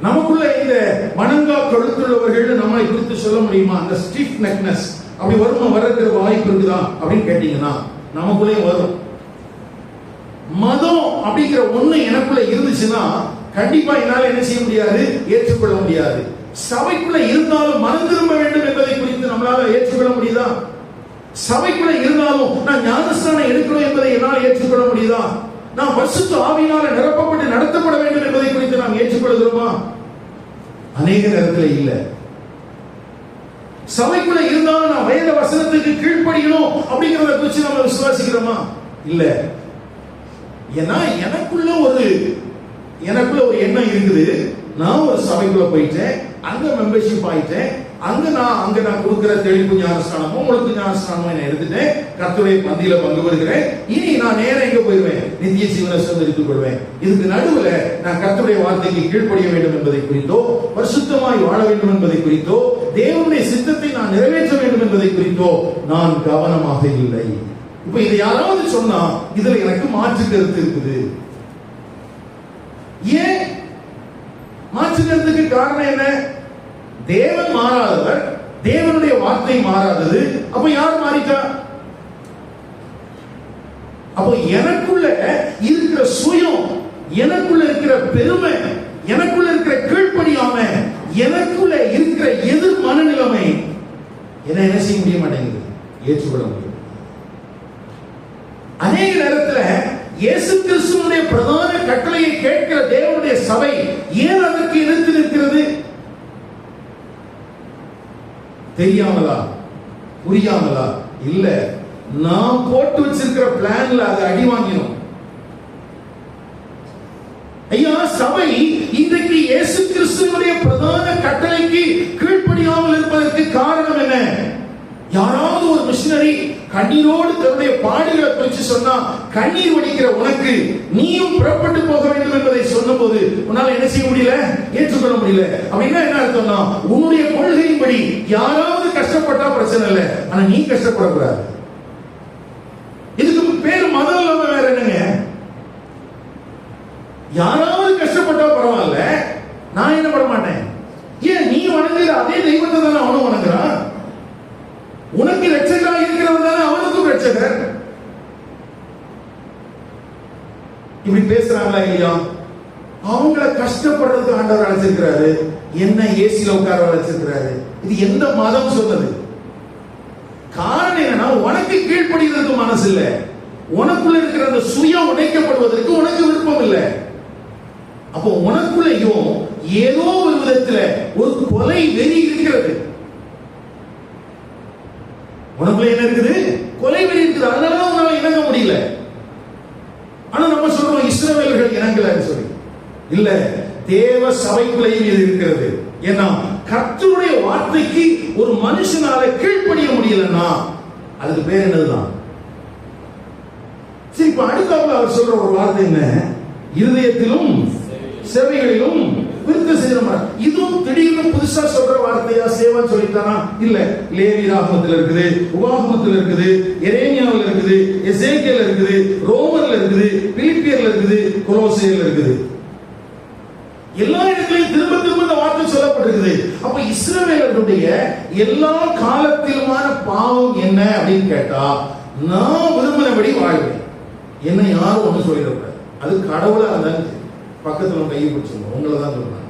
நமக்குள்ள இந்த வணங்கா கழுத்துள்ளவர்கள் நம்மளை குறித்து சொல்ல முடியுமா? அந்த ஸ்டிஃப் நெக்னஸ் அப்படி வருமா? வர்றதுக்கு வாய்ப்பு இருக்குதா அப்படின்னு கேட்டீங்கன்னா நமக்குள்ளே வரும். மதம் அப்படிங்கிற ஒண்ணு எனக்குள்ள இருந்துச்சுன்னா கண்டிப்பா என்னால என்ன செய்ய முடியாது? ஏற்றுக்கொள்ள முடியாது. சபைக்குள்ள இருந்தாலும் மனம் திரும்ப வேண்டும் என்பதை குறித்து நம்மளால ஏற்றுக்கொள்ள முடியுதா? சபைக்குள்ள இருந்தாலும் நான் ஞானஸ்நானம் எடுக்கணும் என்பதை என்னால் ஏற்றுக்கொள்ள முடியுதா? நான் பரிசுத்த ஆவியினால நிரப்பப்பட்டு நடத்தப்பட வேண்டும் என்பதை குறித்து நாம் ஏற்றுக்கொள்கிறோமா? அநேக நேரத்தில் இல்ல. சபைக்குள்ள இருந்தாலும் நான் வேத வசனத்துக்கு கீழ்ப்படியணும் அப்படிங்கறத குறித்து நம்ம விசுவாசிக்கிறோமா? இல்ல. ஏன்னா எனக்குள்ள ஒரு எண்ணம் இருக்குது. நான் ஒரு சபைக்குள்ள போயிட்டேன், அங்க மெம்பர்ஷிப் ஆயிட்டேன், அங்க நான் கொடுக்கிற தெளிப்பு ஞானஸ்நானமும் உங்களுக்கு ஞானஸ்நானமும் நான் எடுத்துட்டேன், கர்த்தருடைய பந்தியில பங்கு பெறுகிறேன். இனி நான் நேரம் எங்க போயிருவேன்? நித்திய ஜீவனை சுதந்திரித்துக் கொள்வேன். இதுக்கு நடுவுல நான் கர்த்தருடைய வார்த்தைக்கு கீழ்ப்படிய வேண்டும் என்பதை குறித்தோ, பரிசுத்தமாய் வாழ வேண்டும் என்பதை குறித்தோ, தேவனுடைய சித்தத்தை நான் நிறைவேற்ற வேண்டும் என்பதை குறித்தோ நான் கவனமாக இல்லை. இப்ப இதை யாராவது சொன்னா இதுல எனக்கு மாற்று கருத்து இருக்குது, ஏன் மாற்றுகிறதுக்கு காரணம் என்ன? தேவன் மாறாதவர், தேவனுடைய வார்த்தை மாறாதது. அப்ப யார் மாறிட்டா? அப்போ எனக்குள்ள இருக்கிற சுயம், எனக்குள்ள இருக்கிற பெருமை, எனக்குள்ள இருக்கிற கீழ்ப்படியாம, எனக்குள்ள இருக்கிற எதிர் மனநிலைமை என்ன செய்ய முடிய மாட்டேங்குது, ஏற்றுக்கொள்ள முடியும். அநேக நேரத்துல இயேசு கிறிஸ்துவினுடைய பிரதான கட்டளையை கேட்கிற தேவனுடைய சபை ஏன் அதற்கு எதிர்த்து நிற்கிறது? தெரியாமலா, புரியாமலா? இல்ல, நாம் போட்டு வச்சிருக்கிற பிளான்ல அதை அடி வாங்கினோம். ஐயா, சபை இன்றைக்கு இயேசு கிறிஸ்துவினுடைய பிரதான கட்டளைக்கு கீழ்ப்படியாமல் இருப்பதற்கு காரணம் என்ன? யாராவது ஒரு மிஷனரி கண்ணீரோடு தன்னுடைய பாடுகளை குறித்து சொன்னா, கண்ணீர் வடிக்கிற உனக்கு நீயும் புறப்பட்டு போக வேண்டும் என்பதை சொன்னபோது உன்னால என்ன செய்ய முடியல, ஏற்றுக்கொள்ள முடியல. அப்படின்னா என்ன அர்த்தம்னா, உன்னுடைய கொள்கையின்படி யாராவது கஷ்டப்பட்டா பிரச்சனை இல்லை, ஆனா நீ கஷ்டப்படக்கூடாது. இதுக்கு பேர் மதம் இல்லாம வேற என்னங்க? யாராவது கஷ்டப்பட்டா பரவாயில்ல, நான் என்ன பண்ண மாட்டேன். ஏன்? நீ வணங்குற அதே தெய்வத்தை தானே அவனும் வணங்குறான். உனக்கு ரட்சகராக இருக்கிறவர் தானே அவனுக்கும் ரட்சகர். இப்படி பேசுறாங்களா இல்லையா? அவங்கள கஷ்டப்படுறதுக்கு ஆண்டவர் அழைச்சிருக்கிறாரு, என்ன ஏசில உட்கார அழைச்சிருக்கிறாரு. இது எந்த மதம் சொன்னது? காரணம் என்னன்னா, உனக்கு கீழ்ப்படிகிறதுக்கு மனசு இல்ல, உனக்குள்ள இருக்கிற அந்த சுயம் உடைக்கப்படுவதற்கு உனக்கு விருப்பம் இல்லை. அப்போ உனக்குள்ளேயும் ஏதோ ஒரு விதத்துல ஒரு கொலை வெறி இருக்கிறது. உனக்குள்ள என்ன இருக்குது? கொலை வெறி இருக்குது. அதனாலதான் உன்னால இணங்க முடியல. ஆனா நம்ம சொல்றோம் இஸ்ரவேலர்கள் இணங்கலன்னு சொல்லி. இல்ல, தேவ சபைக்குள்ளேயும் இது இருக்கிறது. ஏன்னா கர்த்தருடைய வார்த்தைக்கு ஒரு மனுஷனால கீழ்ப்படிய முடியலன்னா அதுக்கு பேர் என்னதுதான்? சரி, இப்ப அடுத்தாப்புல அவர் சொல்ற ஒரு வார்த்தை என்ன? இருதயத்திலும் சேவைகளிலும் விருத்த சேதமா. இதுவும் திடீர்னு புதுசா சொல்ற வார்த்தையா? சேவன் சொல்லிட்டானா? இல்ல, லேவியராகமத்தில் இருக்குது, உபாகமத்தில் இருக்குது, எரேமியாவில் இருக்குது, எசேக்கியேல் இருக்குது, ரோமர்ல இருக்குது, பிலிப்பியர்ல இருக்குது, கொலோசியர்ல இருக்குது. எல்லா இடத்திலும் திரும்ப திரும்ப இந்த வார்த்தை சொல்லப்பட்டிருக்குது. அப்ப இஸ்ரவேலர்களுடைய எல்லா காலத்திலுமான பாவம் என்ன அப்படின்னு கேட்டா, நான் விரும்பினபடி வாழ்வேன், என்ன யாரும் ஒண்ணு சொல்லிடக்கூடாது. அது கடவுளா இருந்தாலும் பக்கத்துல கையை பிடிச்சிருந்தோம், உங்களை தான் சொல்றாங்க.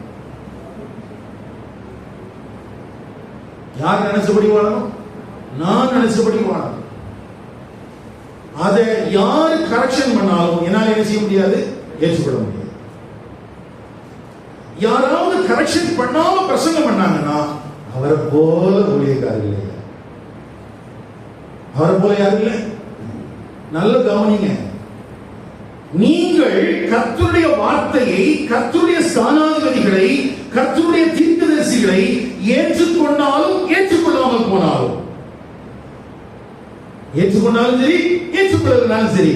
யார் நினைச்சபடி வாழணும்? நான் நினைச்சபடி வாழணும். அதை யாரு கரெக்ஷன் பண்ணாலும் என்னால என்ன செய்ய முடியாது, ஏற்றுக்கொள்ள முடியாது. யாராவது கரெக்ஷன் பண்ணாம பிரசங்கம் பண்ணாங்கன்னா அவரை போல ஊழியக்காரர் இல்லை, அவரை போல யாரும் இல்லை. நல்ல கவனிங்க, நீங்கள் கர்த்தருடைய வார்த்தையை, கர்த்தருடைய ஸ்தானாதிபதிகளை, கர்த்தருடைய தீர்க்கதரிசிகளை ஏற்றுக்கொண்டாலும் ஏற்றுக்கொள்ளாமல் போனாலும், ஏற்றுக்கொண்டாலும் சரி ஏற்றுக்கொள்ளாலும் சரி,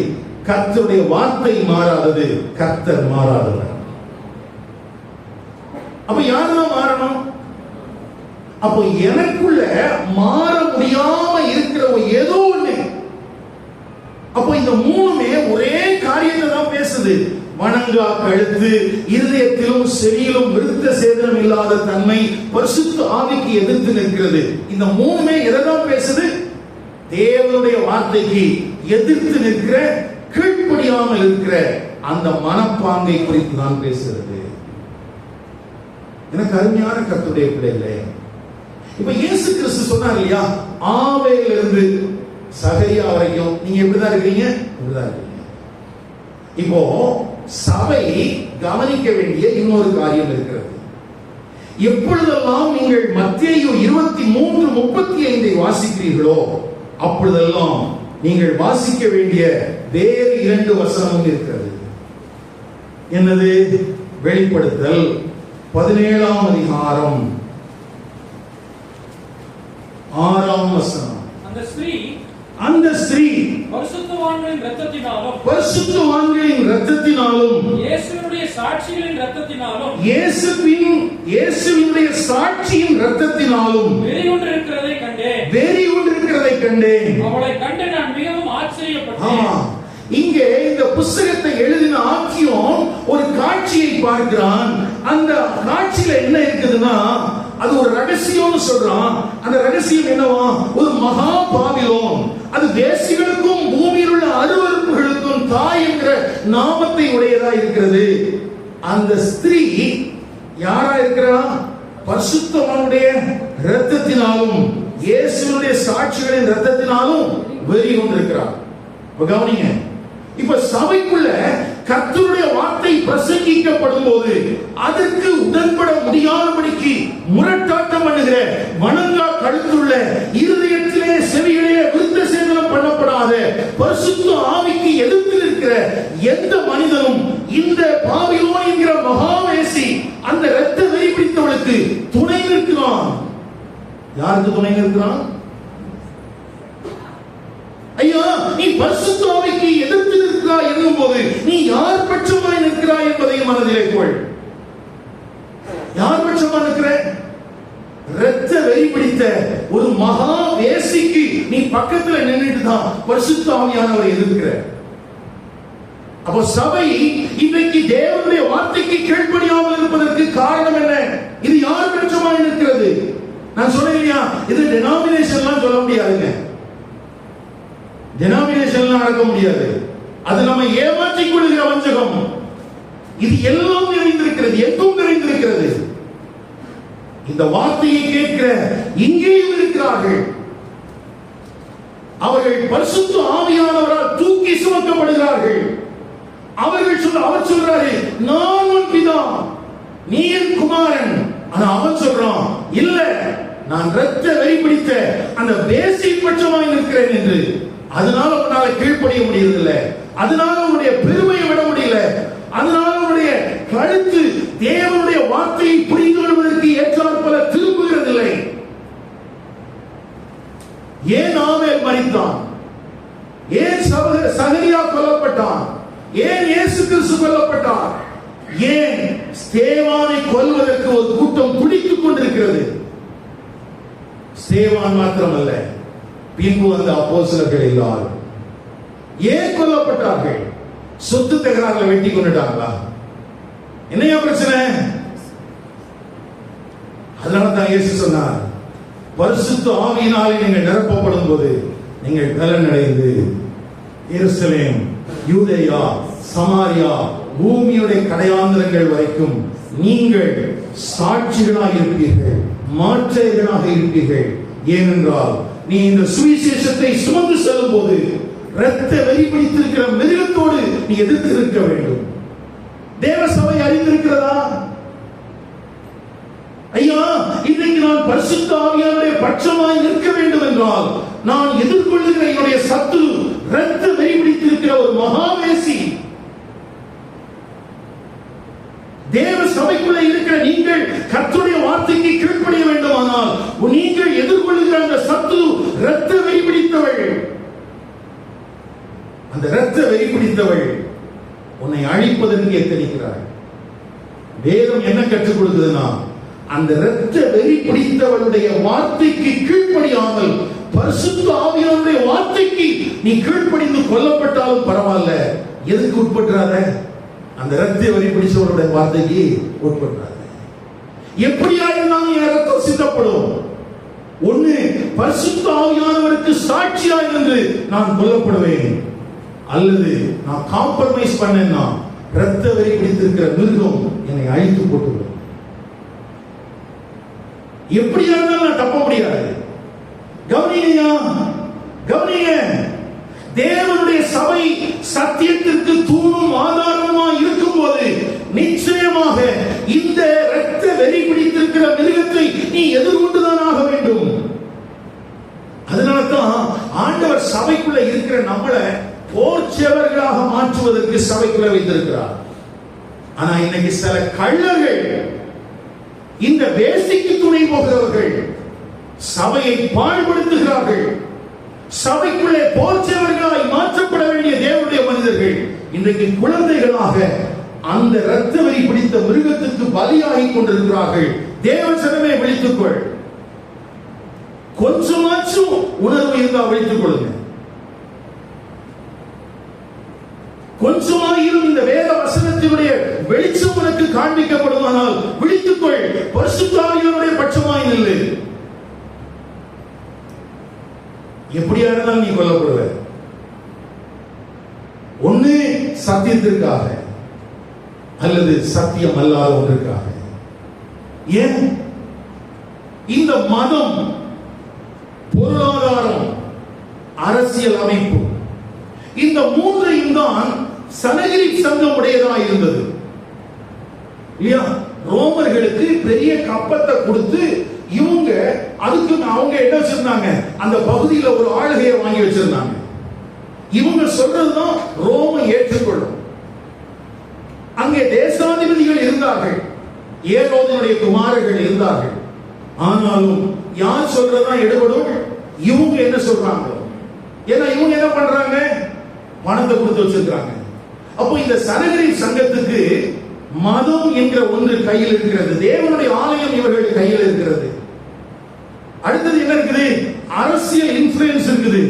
கர்த்தருடைய வார்த்தை மாறாதது, கர்த்தர் மாறாதவர். அப்ப யாரெல்லாம் மாறணும்? அப்போ எனக்குள்ள மாற முடியாம இருக்கிற ஏதோ ஒண்ணு. அப்போ இந்த மூணுமே ஒரே காரியத்தை தான் பேசுது. வணங்கா கழுத்து, இருதயத்திலும் செவியிலும் விருத்த சேதனம் இல்லாத தன்மை, பரிசுத்த ஆவிக்கு எதிர்த்து நிற்கிறது. இந்த மூணுமே எதை தான் பேசுது? தேவனுடைய வார்த்தைக்கு எதிர்த்து நிற்கிற, கீழ்ப்படியாமல் இருக்கிற அந்த மனப்பாங்கை குறித்து தான் பேசுகிறது. எனக்கு அருமையான கர்த்தருடைய பிள்ளைகளே, இப்ப இயேசு கிறிஸ்து சொன்னார் இல்லையா, ஆவேலிருந்து சகரியா வரைக்கும் நீங்க எப்படிதான் இருக்கீங்க, இப்படிதான் இருக்கீங்க. இப்போ சபை கவனிக்க வேண்டிய இன்னொரு காரியம் இருக்கிறது. எப்பொழுதெல்லாம் நீங்கள் மத்தேயு 23:35 வாசிக்கிறீர்களோ அப்பொழுதெல்லாம் நீங்கள் வாசிக்க வேண்டிய வேறு 2 வசனமும் இருக்கிறது. என்னது? வெளிப்படுத்தல் 17ஆம் அதிகாரம் 6ஆம் வசனம். அந்த ஸ்திரீ பரிசுத்தவான்களின் இரத்தத்தினாலும், பரிசுத்தவான்களின் இரத்தத்தினாலும், இயேசுவினுடைய சாட்சிகளின் இரத்தத்தினாலும், இயேசுவினுடைய சாட்சியின் இரத்தத்தினாலும் வெறிகொண்டிருக்கிறதை கண்டேன். வெறிகொண்டிருக்கிறதை கண்டேன். அவளை கண்டு நான் மிகவும் ஆச்சரியப்பட்டேன். இங்கே இந்த புத்தகத்தை எழுதின ஆக்கியோன் ஒரு காட்சியை பார்க்கிறான். அந்த காட்சியில என்ன இருக்குதுன்னா, அது ஒரு ரகசியம்னு சொல்றான். அந்த ரகசியம் என்னவா? ஒரு மகா பாபிலோன், அது வேசிகளுக்கும் பூமியில் உள்ள அருவருப்புகளுக்கும் தாய் என்கிற நாமத்தை உடையதா இருக்கிறது. அந்த ஸ்திரீ யாரா இருக்கிறா? பரிசுத்தவானுடைய இரத்தத்தினாலும் இயேசுவுடைய சாட்சிகளின் இரத்தத்தினாலும் வெறி கொண்டிருக்கிறார். கவனிங்க, இப்ப சபைக்குள்ள கர்த்தருடைய வார்த்தை பிரசங்கிக்கப்படும் போது அதற்கு உடன்பட முடியாதபடிக்கு முரட்டாட்டம் பண்ணுகிற, வணங்கா கழுத்துள்ள, இருதயத்திலே செவிகளிலே விருத்த சேதனம் பண்ணப்படாத, பரிசுத்த ஆவிக்கு எதிர்த்து இருக்கிற எந்த மனிதனும் இந்த பாபிலோன் என்கிற மகாவேசி அந்த இரத்த வெறி பிடித்தவளுக்கு துணை நிற்கிறான். யாருக்கு துணை நிற்கிறான்? ஐயா, நீ பரிசுத்த ஆவிக்கு எதிர்த்து நிற்கிறாய் என்னும் போது நீ யார் பட்சமாய் நிற்கிறாய் என்பதையும் மனதிலே கொள். யார் பட்சமா நிற்கிற? இரத்த வெறி பிடித்த ஒரு மகா வேசிக்கு நீ பக்கத்துல நின்றுட்டு தான் பரிசுத்த ஆவியானவரை எதிர்க்கிற. அப்போ சபை இன்றைக்கு தேவனுடைய வார்த்தைக்கு கீழ்ப்படியாமல் இருப்பதற்கு காரணம் என்ன? இது யார் பட்சமாய் நிற்கிறது? நான் சொன்னேன் இல்லையா, இது டெனாமினேஷன்லாம் சொல்ல முடியாதுங்க. டெனாமினேஷன்லாம் நடக்க முடியாது. அது நம்ம ஏமாற்றிக் கொள்கிற வஞ்சகம். இது எல்லாம் நிறைந்திருக்கிறது, எங்கும் நிறைந்திருக்கிறது. இந்த வார்த்தையை கேட்கிற இங்கேயும் இருக்கிறார்கள். அவர்கள் பரிசுத்த ஆவியானவரால் தூக்கி சுமக்கப்படுகிறார்கள். அவர் சொல்றாரு, நான் உன் பிதா, நீ என் குமாரன். ஆனா அவன் சொல்றான், இல்ல, நான் இரத்த வெறி பிடித்த அந்த வேசி பட்சமாய் நிற்கிறேன் என்று. அதனால உன்னால கீழ்ப்படிய முடியறதில்லை, அதனால உன்னுடைய பெருமையை விட முடியல, அதனால உன்னுடைய கழுத்து தேவனுடைய வார்த்தையை புரிந்து கொள்வதற்கு ஏற்றாற்போல திரும்புகிறதில்லை. ஏன் ஆபேல் மரித்தான்? ஏன் சகரியா கொல்லப்பட்டான்? ஏன் இயேசு கிறிஸ்து கொல்லப்பட்டார்? ஏன் ஸ்தேவானை கொல்வதற்கு ஒரு கூட்டம் துடித்துக் கொண்டிருக்கிறது? ஸ்தேவான் மாத்திரமல்ல, பின்பு வந்த அப்போஸ்தலர்கள் எல்லாரும் ஏன் கொல்லப்பட்டார்கள்? சொத்து தகராறுல வெட்டி கொண்டுட்டாங்களா? என்னையா பிரச்சனை? அதனாலதான் இயேசு சொன்னார், பரிசுத்த ஆவியினாலே நீங்கள் நிரப்பப்படும் போது நீங்கள் பலன் அடைந்து எருசலேம், யூதேயா, சமாரியா, பூமியுடைய கடையாந்திரங்கள் வரைக்கும் நீங்கள் சாட்சிகளாக இருப்பீர்கள், மாற்றங்களாக இருப்பீர்கள். ஏனென்றால் நீ இந்த சுவிசேஷத்தை சுமந்து செல்லும் போது இரத்த வெறி பிடித்திருக்கிற மிருகத்தோடு நீ எதிர்த்து இருக்க வேண்டும். தேவ சபை அறிந்திருக்கிறதா? ஐயா, இன்றைக்கு நான் பரிசுத்த ஆவியானுடைய பட்சமாய் நிற்க வேண்டும் என்றால் நான் எதிர்கொள்ளுகிற என்னுடைய சத்துரு இரத்த வெறி பிடித்திருக்கிற ஒரு மகாவேசி. தேவ சபைக்குள்ளே இருக்கிற நீங்கள் கர்த்தருடைய வார்த்தைக்கு கீழ்ப்படிய வேண்டுமானால் நீங்கள் எதிர்கொள்ளுகிற அந்த சத்துரு இரத்த வெறி பிடித்தவள். அந்த இரத்த வெறி பிடித்தவள் உன்னை அழிப்பதற்கு எத்தனிக்கிறாள். வேதம் என்ன கற்றுக் கொடுக்குதுன்னா, அந்த இரத்த வெறி பிடித்தவளுடைய வார்த்தைக்கு கீழ்ப்படியாமல் பரிசுத்த ஆவியானுடைய வார்த்தைக்கு நீ கீழ்ப்படிந்து கொல்லப்பட்டாலும் பரவாயில்ல, எதுக்கு உட்பட்டுறாத? அந்த இரத்த வெறி பிடிச்சவளுடைய வார்த்தைக்கு உட்பட்டுறாத. எப்படியா இருந்தாலும் என் ரத்தம் சிந்தப்படும். ஒண்ணு, பரிசுத்த ஆவியானவருக்கு சாட்சியாக இருந்து நான் கொல்லப்படுவேன், அல்லது நான் காம்ப்ரமைஸ் பண்ணேன்னா இரத்த வெறி பிடித்திருக்கிற மிருகம் என்னை அழித்து போட்டுவிடும். எப்படியா இருந்தாலும் நான் தப்ப முடியாது. கவனிங்க, தேவனுடைய சபை சத்தியத்திற்கு தூணும் ஆதாரமா இருக்கும் போது நிச்சயமாக இந்த இரத்த வெறி பிடித்திருக்கிற மிருகத்தை நீ எதிர்கொண்டுதான் ஆக வேண்டும். அதனால்தான் ஆண்டவர் சபைக்குள்ள இருக்கிற நம்மளை போர்ச்சவர்களாக மாற்றுவதற்கு சபைக்குள்ள வைத்திருக்கிறார். ஆனா இன்னைக்கு சில கள்ளர்கள், இந்த வேசிக்கு துணை போகிறவர்கள் சபையை பாழ்படுத்துகிறார்கள். சபைக்குள்ளே போர்ச்சவர்களாய் மாற்றப்பட வேண்டிய தேவனுடைய மனிதர்கள் இன்றைக்கு குழந்தைகளாக அந்த இரத்த வெறி பிடித்த மிருகத்துக்கு பலியாகி கொண்டிருக்கிறார்கள். தேவ ஜனமே விழித்துக்கொள். கொஞ்சமாச்சும் உணர்வு இருந்தா விழித்துக் கொள்ளுங்க. கொஞ்சமாயிரும் இந்த வேத வசனத்தினுடைய வெளிச்சம் உனக்கு காண்பிக்கப்படுமானால் விழித்துக்கொள், பரிசுத்த ஆவியானவருடைய பட்சமாய் நில்லு. எப்படியா இருந்தாலும் நீ கொல்லப்படுவ. ஒண்ணு சத்தியத்திற்காக அல்லது சத்தியம் அல்லாத ஒன்றுக்காக. ஏன் இந்த மதம், பொருளாதாரம், அரசியல் அமைப்பு, இந்த மூன்றையும் தான் சனகிரி சங்கம் உடையதாக இருந்தது. ரோமர்களுக்கு பெரிய கப்பத்தை கொடுத்து இவங்க அதுக்கு அவங்க என்ன வச்சிருந்தாங்க, அந்த பகுதியில் ஒரு ஆளுகையை வாங்கி வச்சிருந்தாங்க. இவங்க சொல்றதுதான் ரோம ஏற்றுக்கொள்ளும். அங்கே தேசாதிபதிகள் இருந்தார்கள், ஏரோதனுடைய குமாரர்கள் இருந்தார்கள். ஆனாலும் யார் சொல்றதுதான் எடுபடும், இவங்க என்ன சொல்றாங்க. ஏன்னா இவங்க என்ன பண்றாங்க, பணத்தை கொடுத்து வச்சிருக்காங்க. அப்போ இந்த சனகிரி சங்கத்துக்கு மதம் என்ற ஒன்று கையில் இருக்கிறது, தேவனுடைய ஆலயம் இவர்கள் கையில் இருக்கிறது. அடுத்தது என்ன இருக்குது, அரசியல் இன்ஃப்ளூயன்ஸ் இருக்குது.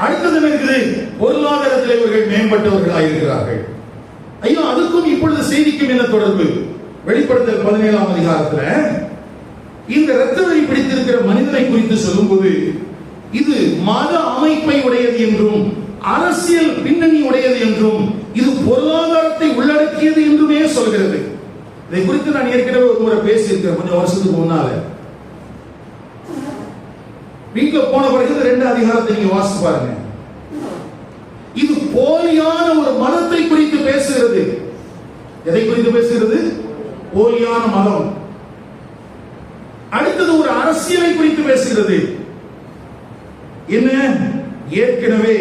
அடுத்தது என்ன இருக்குது, பொருளாதாரத்தில் இவர்கள் மேம்பட்டவர்களாக இருக்கிறார்கள். ஐயோ, அதுக்கும் இப்பொழுது செய்திக்கும் என்ன தொடர்பு? வெளிப்படுத்தல் 17ஆம் அதிகாரத்துல இந்த இரத்தவெறி பிடித்திருக்கிற மனிதனை குறித்து சொல்லும்போது இது மத அமைப்பை உடையது என்றும் அரசியல் பின்னணி உடையது என்றும் இது பொருளாதாரத்தை உள்ளடக்கியது என்றுமே சொல்கிறது. இதை குறித்து நான் ஏற்கனவே ஒரு முறை பேசியிருக்கிறேன், கொஞ்சம் வருஷத்துக்கு முன்னால. வீட்டுல போன பிறகு 2 அதிகாரத்தை நீங்க வாசித்து பாருங்க. இது போலியான ஒரு மதத்தை குறித்து பேசுகிறது. எதை குறித்து பேசுகிறது? போலியான மதம். அடுத்தது ஒரு அரசியலை குறித்து பேசுகிறது. என்ன? ஏற்கனவே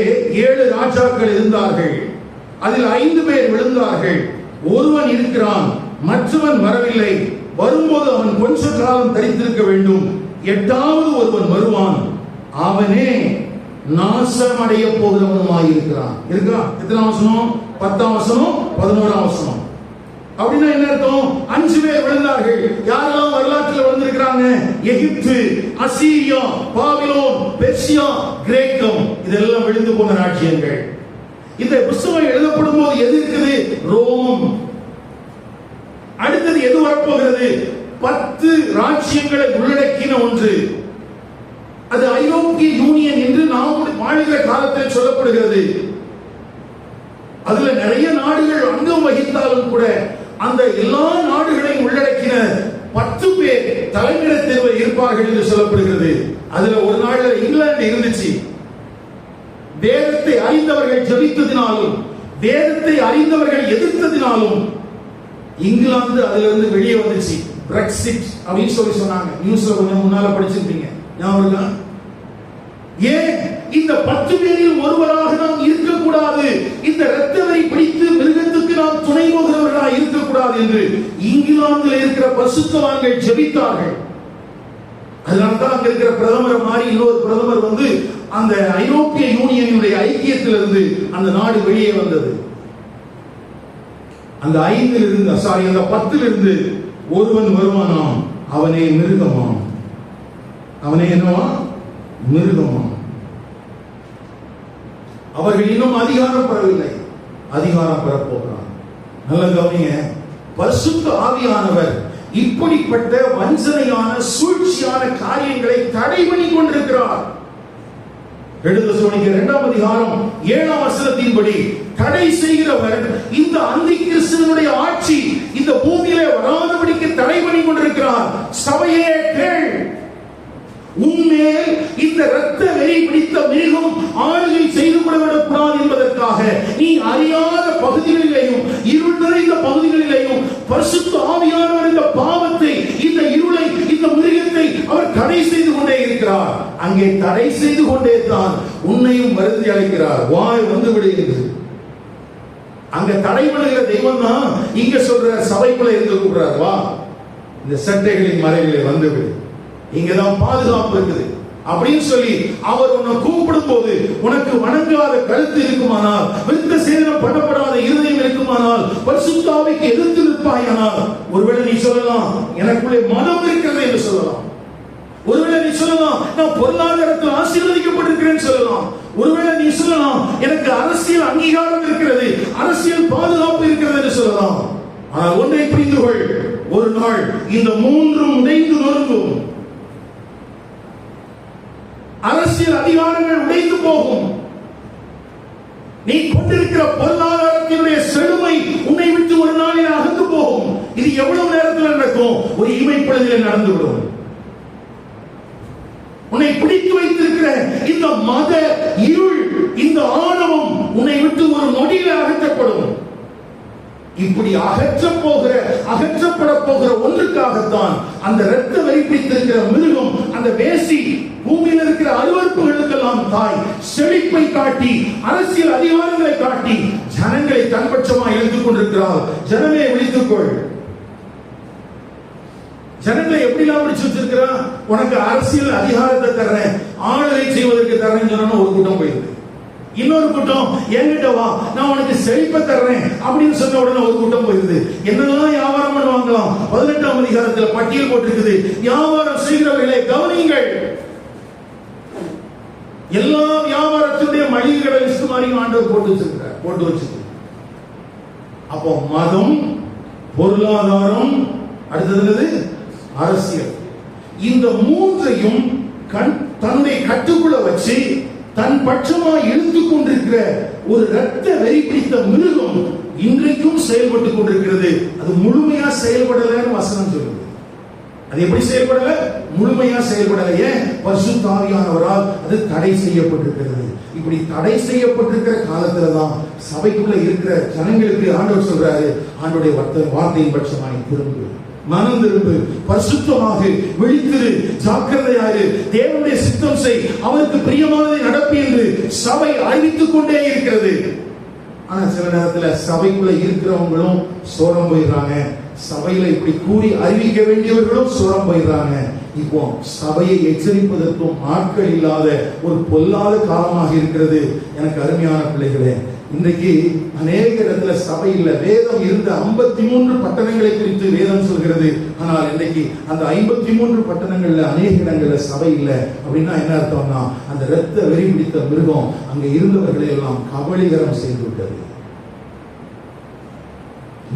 7 ராஜாக்கள் இருந்தார்கள், அதில் 5 பேர் விழுந்தார்கள். ஒருவன் இருக்கிறான், மற்றவன் வரவில்லை. வரும்போது அவன் கொஞ்ச காலம் தரித்திருக்க வேண்டும். 8வது ஒருவன் வருவான், அவனே நாசமடைய போகிறவனுமாய் இருக்கிறான். இருக்கா? எத்தனை வசனம்? 10ஆம் வசனம், 11ஆம் வசனம். அப்படின்னா என்ன அர்த்தம்? 5 பேர் விழுந்தார்கள். யாரெல்லாம் வரலாற்றில் விழுந்திருக்கிறாங்க? எகிப்து, அசீரியா, பாபிலோன், பெர்சியா, கிரேக்கம், இதெல்லாம் விழுந்து போன ராஜ்யங்கள். இந்த புத்தகம் எழுதப்படும் போது எது இருக்குது? ரோம். அடுத்தது எது வரப்போகிறது? 10 ராஜ்யங்களை உள்ளடக்கின ஒன்று. அது ஐரோப்பிய யூனியன் என்று நாம் வாழ்கிற காலத்தில் சொல்லப்படுகிறது. அதுல நிறைய நாடுகள் அங்கம் வகித்தாலும் கூட அந்த எல்லா நாடுகளையும் உள்ளடக்கின 10 பேர் தலைமையிட தேர்வில் இருப்பார்கள் என்று சொல்லப்படுகிறது. அதுல ஒரு நாள்ல இங்கிலாந்து இருந்துச்சு. வேதத்தை அறிந்தவர்கள் ஜெபித்ததினாலும் வேதத்தை அறிந்தவர்கள் எதிர்த்ததினாலும் இங்கிலாந்து அதுல இருந்து வெளியே வந்துச்சு. பிரெக்சிட் அப்படின்னு சொன்னாங்க. நியூஸ்ல கொஞ்சம் முன்னால படிச்சிருப்பீங்க, ஞாபகம் இருக்கா? ஏன் இந்த 10 பேரில் ஒருவராக நாம் இருக்கக்கூடாது, இந்த இரத்தவெறி பிடித்து மிருகத்துக்கு நாம் துணை போகிறவர்களாக இருக்கக்கூடாது என்று இங்கிலாந்தில் இருக்கிற பரிசுத்தவான்கள் ஜெபித்தார்கள். அதனால்தான் அங்க இருக்கிற பிரதமர் மாதிரி இன்னொரு பிரதமர் வந்து அந்த ஐரோப்பிய யூனியனுடைய ஐக்கியத்திலிருந்து அந்த நாடு வெளியே வந்தது. அந்த 10 இருந்து ஒருவன் வருவானாம், அவனே மிருகமாம். அவனே என்னவா? மிருகமாம். அவர்கள் இன்னும் அதிகாரம் பெறவில்லை, அதிகாரம் பெறப்போகிறார். நல்ல கவனிங்க, பரிசுத்த ஆவியானவர் இப்படிப்பட்ட வஞ்சனையான சூழ்ச்சியான காரியங்களை தடை பண்ணி கொண்டிருக்கிறார். தெசலோனிக்கேயர் 2ஆம் அதிகாரம் 7ஆம் வசனத்தின்படி தடை செய்கிறவர் இந்த அந்தி கிறிஸ்துவினுடைய ஆட்சி இந்த பூமியிலே வராதபடிக்கு தடை பண்ணி கொண்டிருக்கிறார். சபையே கேள், உன்மேல் இந்த இரத்த வெறி பிடித்த மிருகம் ஆளுகை செய்து கொள்ளக்கூடாது என்பதற்காக நீ அறியாத பகுதிகளிலேயும் இருள் நிறைந்த பகுதிகளிலேயும் பரிசுத்த ஆவியானவர் இந்த பாவத்தை, இந்த இருளை, இந்த மிருகத்தை அவர் தடை செய்து கொண்டே இருக்கிறார். அங்கே தடை செய்து கொண்டே தான் உன்னையும் வருந்தி அழைக்கிறார். வாய் வந்து விடுகிறது. அங்க தடை பண்ணுகிற தெய்வம் தான் இங்க சொல்ற சபைக்குள்ள இருந்து கூப்பிடுறார். வா, இந்த சட்டைகளின் மறைகளை வந்து விடு, இங்கதான் பாதுகாப்பு இருக்குது அப்படின்னு சொல்லி அவர் உன்னை கூப்பிடும் போது உனக்கு வணங்காத கழுத்து இருக்குமானால், விருத்த சேதனம் பண்ணப்படாத இருதயம் இருக்குமானால், பரிசுத்த ஆவிக்கு எதிர்த்து நிற்பாயானால், ஒருவேளை நீ சொல்லலாம் எனக்குள்ளே மனம் இருக்கிறது என்று சொல்லலாம். ஒருவேளை நீ சொல்லலாம் நான் பொருளாதாரத்தில் ஆசீர்வதிக்கப்பட்டிருக்கிறேன் சொல்லலாம். ஒருவேளை நீ சொல்லலாம் எனக்கு அரசியல் அங்கீகாரம் இருக்கிறது, அரசியல் பாதுகாப்பு இருக்கிறது என்று சொல்லலாம். ஆனால் ஒன்றை புரிந்து கொள், ஒரு நாள் இந்த மூன்றும் உடைந்து நொறுங்கும். அரசியல் அதிகாரங்கள் உடைந்து போகும். நீ கொண்டிருக்கிற பொருளாதாரத்தினுடைய செழுமை உன்னை விட்டு ஒரு நாளில் அகன்று போகும். இது எவ்வளவு நேரத்தில் நடக்கும்? ஒரு இமைப்பொழுதில் நடந்துவிடும். உன்னை பிடித்து வைத்திருக்கிற இந்த மத இருள், இந்த ஆணவம் உன்னை விட்டு ஒரு நொடியில் அகற்றப்படும். இப்படி அகற்றப்பட போகிற ஒன்றுக்காகத்தான் அந்த இரத்த வெறி பிடித்திருக்கிற மிருகம், அந்த வேசி, பூமியில் இருக்கிற அருவருப்புகளுக்கெல்லாம் தாய், செழிப்பை காட்டி, அரசியல் அதிகாரங்களை காட்டி ஜனங்களை தன்பட்சமாக இழுத்துக் கொண்டிருக்கிறார். ஜனமே விழித்துக்கொள். ஜனங்களை எப்படிலாம் பிடிச்சு வச்சிருக்கிறான்? உனக்கு அரசியல் அதிகாரத்தை தர்றேன், ஆளுகை செய்வதற்கு தர்றேன்னு சொன்னா ஒரு கூட்டம் போயிருக்கு. இன்னொரு கூட்டம் என்கிட்ட வா, நான் உனக்கு செழிப்பை தர்றேன் அப்படின்னு சொன்ன உடனே ஒரு கூட்டம் போயிருது. என்னெல்லாம் வியாபாரம் பண்ணுவாங்களாம் 18ஆம் அதிகாரத்தில் பட்டியல் போட்டிருக்குது. வியாபாரம் செய்கிறவர்களை கவனியுங்கள். எல்லா வியாபாரத்துடைய மளிகை கடை லிஸ்ட் மாதிரி ஆண்டவர் போட்டு வச்சிருக்கு. அப்போ மதம், பொருளாதாரம், அடுத்தது அரசியல், இந்த மூன்றையும் தன்னுடைய கட்டுக்குள்ள வச்சு தன் பட்சமாக இழுத்துக் கொண்டிருக்கிற ஒரு இரத்த வெறி பிடித்த மிருகம் இன்றைக்கும் செயல்பட்டுக் கொண்டிருக்கிறது. அது முழுமையா செயல்படலன்னு வசனம் சொல்லுது. அது எப்படி செயல்படல? முழுமையா செயல்படல. ஏன்? பரிசுத்த ஆவியானவரால் அது தடை செய்யப்பட்டிருக்கிறது. இப்படி தடை செய்யப்பட்டிருக்கிற காலத்துல தான் சபைக்குள்ள இருக்கிற ஜனங்களுக்கு ஆண்டவர் சொல்றாரு, ஆண்டவருடைய வார்த்தையின் பட்சமாய் திரும்பு, மனம் திரும்பு, பரிசுத்தமாக விழித்திரு, ஜாக்கிரதையாயிரு, தேவனுடைய சித்தம் செய், அவருக்கு பிரியமானதை நடப்பி என்று சபை அறிவித்துக் கொண்டே இருக்கிறது. ஆனா சில நேரத்துல சபைக்குள்ள இருக்கிறவங்களும் சோரம் போயிடுறாங்க. சபையில இப்படி கூறி அறிவிக்க வேண்டியவர்களும் சோரம் போயிடுறாங்க. இப்போ சபையை எச்சரிப்பதற்கும் ஆட்கள் இல்லாத ஒரு பொல்லாத காலமாக இருக்கிறது. எனக்கு அருமையான பிள்ளைகளே, இன்றைக்கு அநேக இடத்துல சபை இல்ல. வேதம் இருந்த 53 பட்டணங்களை குறித்து வேதம் சொல்கிறது. ஆனால் இன்றைக்கு அந்த 53 பட்டணங்கள்ல அநேக இடங்கள்ல சபை இல்ல. அப்படின்னா என்ன அர்த்தம்னா, அந்த இரத்த வெறி பிடித்த மிருகம் அங்க இருந்தவர்களை எல்லாம் கபலீகரம் செய்து விட்டது.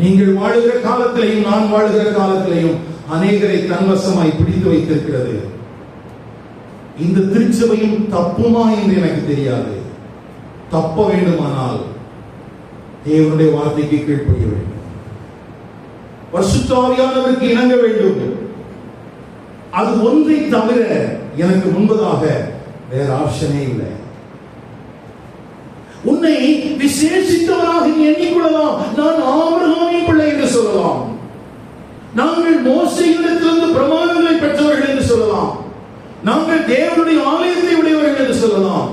நீங்கள் வாழுகிற காலத்திலையும் நான் வாழுகிற காலத்திலையும் அநேகரை தன்வசமாய் பிடித்து வைத்திருக்கிறது. இந்த திருச்சபையும் தப்புமா என்று எனக்கு தெரியாது. தப்ப வேண்டுமானால் தேவனுடைய வார்த்தைக்கு கீழ்ப்படிய வேண்டும், பரிசுத்த ஆவியானவருக்கு இணங்க வேண்டும். அது ஒன்றை தவிர எனக்கு முன்பதாக வேற ஆப்ஷனே இல்லை. உன்னை விசேஷித்தவனாக எண்ணிக்கொள்ளலாம். நான் ஆபிரகாமின் பிள்ளை என்று சொல்லலாம். நாங்கள் மோசேயிடத்திலிருந்து பிரமாணங்களை பெற்றவர்கள் என்று சொல்லலாம். நாங்கள் தேவனுடைய ஆலயத்தை உடையவர்கள் என்று சொல்லலாம்.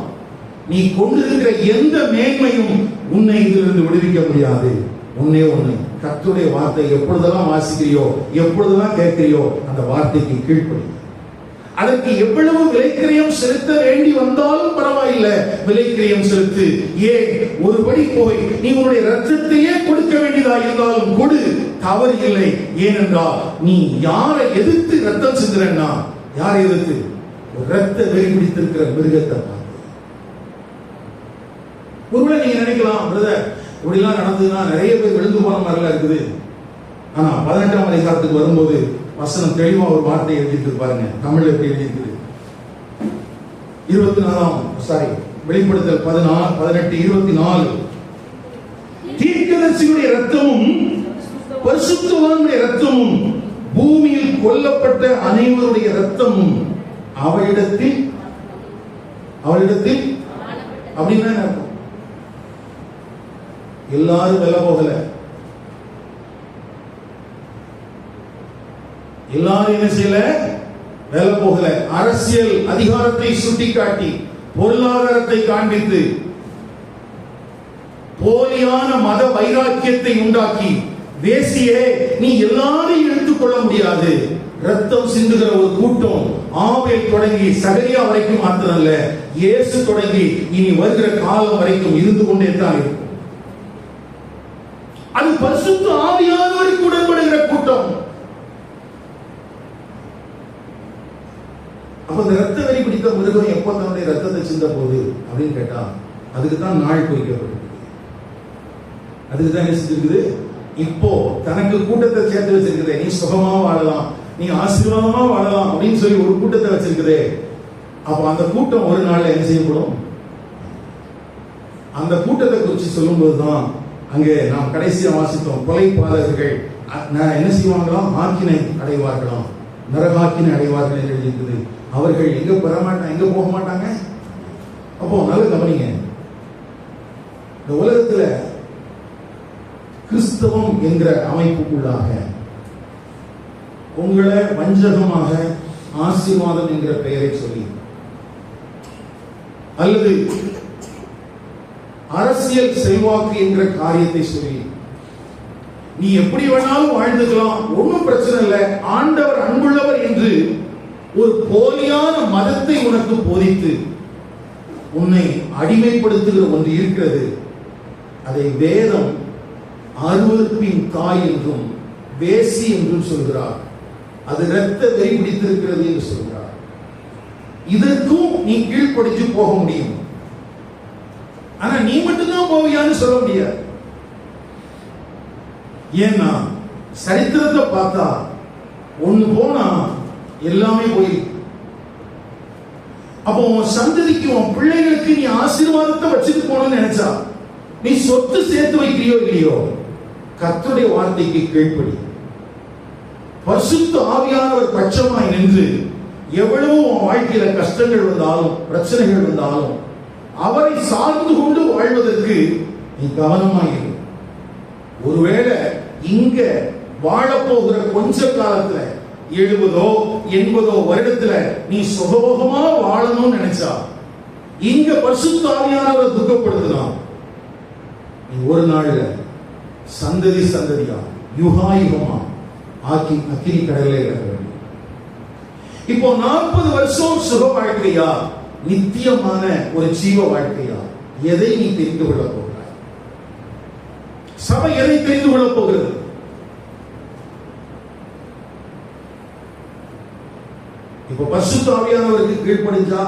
நீ கொண்டிருக்கிற எந்த மேன்மையும் உன்னை இதிலிருந்து விடுவிக்க முடியாது. ஒன்னே ஒண்ணு, கர்த்தருடைய வார்த்தை எப்பொழுதெல்லாம் வாசிக்கிறியோ, எப்பொழுதெல்லாம் கேட்கிறியோ, அந்த வார்த்தைக்கு கீழ்ப்படி. அதற்கு எவ்வளவு விலைக்கிரயம் செலுத்த வேண்டி வந்தாலும் பரவாயில்லை, விலைக்கிரயம் செலுத்து. ஏன்? ஒருபடி போய் நீ உன்னுடைய ரத்தத்தையே கொடுக்க வேண்டியதா இருந்தாலும் கொடு, தவறு இல்லை. ஏனென்றால் நீ யாரை எதிர்த்து ரத்தம் சிந்துறன்னா, யாரை எதிர்த்து? ரத்த வெறி பிடித்திருக்கிற மிருகத்தை பார்த்து. ஒருவேளை நீங்க நினைக்கலாம், பிரதர் இப்படிலாம் நடந்ததுன்னா நிறைய பேர் விழுந்து போன மாதிரிலாம் இருக்குது. ஆனா 18ஆம் அதிகாரத்துக்கு வரும்போது வசனம் தெளிவா ஒரு வார்த்தை எழுதிட்டு பாருங்க. தமிழ்ல எப்படி எழுதியிருக்கு? 24 வெளிப்படுத்தல் 18:24 தீர்க்கதரிசியுடைய இரத்தமும் பரிசுத்தவானுடைய இரத்தமும் பூமியில் கொல்லப்பட்ட அனைவருடைய இரத்தமும் அவளிடத்தில் அப்படின்னா என்ன அர்த்தம்? எல்லாரும் வெல்ல போகல. எல்லாரும் என்ன செய்யல? வெல்ல போகல. அரசியல் அதிகாரத்தை சுட்டிக்காட்டி, பொருளாதாரத்தை காண்பித்து, போலியான மத வைராக்கியத்தை உண்டாக்கி, வேசியே நீ எல்லாரையும் எடுத்துக்கொள்ள முடியாது. ரத்தம் சிந்துகிற ஒரு கூட்டம் ஆபேல் தொடங்கி சகரியா வரைக்கும் மாத்திரமல்ல, இயேசு தொடங்கி இனி வருகிற காலம் வரைக்கும் இருந்து கொண்டே தான் இருக்கும். அது பரிசுத்த ஆவியானவருக்கு உடன்படுகிற கூட்டம். அப்ப இந்த ரத்த வெறி பிடித்த மிருகம் எப்ப தன்னுடைய ரத்தத்தை சிந்த போகுது அப்படின்னு கேட்டா, அதுக்கு தான் நாள் குறிக்கப்பட்டிருக்கு. அதுக்கு தான் என்ன செஞ்சிருக்குது? இப்போ தனக்கு கூட்டத்தை சேர்த்து வச்சிருக்குதே, நீ சுகமா வாழலாம், நீ ஆசீர்வாதமா வாழலாம் அப்படின்னு சொல்லி ஒரு கூட்டத்தை வச்சிருக்குதே. அப்போ அந்த கூட்டம் ஒரு நாள்ல என்ன செய்யப்படும்? அந்த கூட்டத்தை குறித்து சொல்லும்போதுதான் அங்கே நாம் கடைசியா வாசித்தோம், கொலைபாதகர்கள் என்ன செய்வாங்களாம்? ஆக்கினை அடைவார்களாம், நரகாக்கினை அடைவார்கள் என்று இருக்குது. அவர்கள் எங்க போக மாட்டாங்க. அப்போ நல்ல கவனிங்க, இந்த உலகத்துல கிறிஸ்தவம் என்கிற அமைப்புக்குள்ளாக உங்களை வஞ்சகமாக ஆசீர்வாதம் என்கிற பெயரை சொல்லி அல்லது அரசியல் செல்வாக்கு என்கிற காரியத்தை சொல்லி நீ எப்படி வேணாலும் வாழ்ந்துக்கலாம், ஒன்றும் பிரச்சனை இல்லை, ஆண்டவர் அன்புள்ளவர் என்று ஒரு போலியான மதத்தை உனக்கு போதித்து உன்னை அடிமைப்படுத்துகிற ஒன்று இருக்கிறது. அதை வேதம் அருவருப்பின் தாய் என்றும் வேசி என்றும் சொல்கிறார். அது இரத்த வெறி பிடித்திருக்கிறது என்று சொல்கிறார். இதற்கும் நீ கீழ்ப்படிச்சு போக முடியும். ஆனா நீ மட்டும்தான் போவியான்னு சொல்ல முடியாது. ஏன்னா சரித்திரத்தை பார்த்தா ஒண்ணு போனா எல்லாமே போயிருக்கு. அப்போ உன் சந்ததிக்கு உன் பிள்ளைகளுக்கு நீ ஆசீர்வாதத்தை வச்சுட்டு போகணும்னு நினைச்சா நீ சொத்து சேர்த்து வைக்கிறியோ இல்லையோ, கர்த்தருடைய வார்த்தைக்கு கீழ்ப்படி. பரிசுத்த ஆவியானவர் பட்சமாய் நின்று எவ்வளவு உன் வாழ்க்கையில கஷ்டங்கள் வந்தாலும் பிரச்சனைகள் வந்தாலும் அவரை சார்ந்து கொண்டு வாழ்வதற்கு நீ கவனமாயிரு. ஒருவேளை இங்க வாழப்போகிற கொஞ்ச காலத்துல 70 80 வருடத்துல நீ சுகபோகமா வாழணும்னு நினைச்சா இங்க பரிசுத்த ஆவியானவரை துக்கப்படுத்தலாம். நீ ஒரு நாள்ல சந்ததி சந்ததியா யுகாயுகமா ஆக்கி அக்கினி கடலை இறங்க வேண்டும். இப்போ 40 வருஷம் சுக வாழ்க்கையா, நித்தியமான ஒரு ஜீவ வாழ்க்கையா, எதை நீ தெரிந்து கொள்ள போகிறாய்? சபை எதை தெரிந்து கொள்ள போகிறது? இப்ப பரிசுத்த ஆவியானவருக்கு கீழ்ப்படிஞ்சா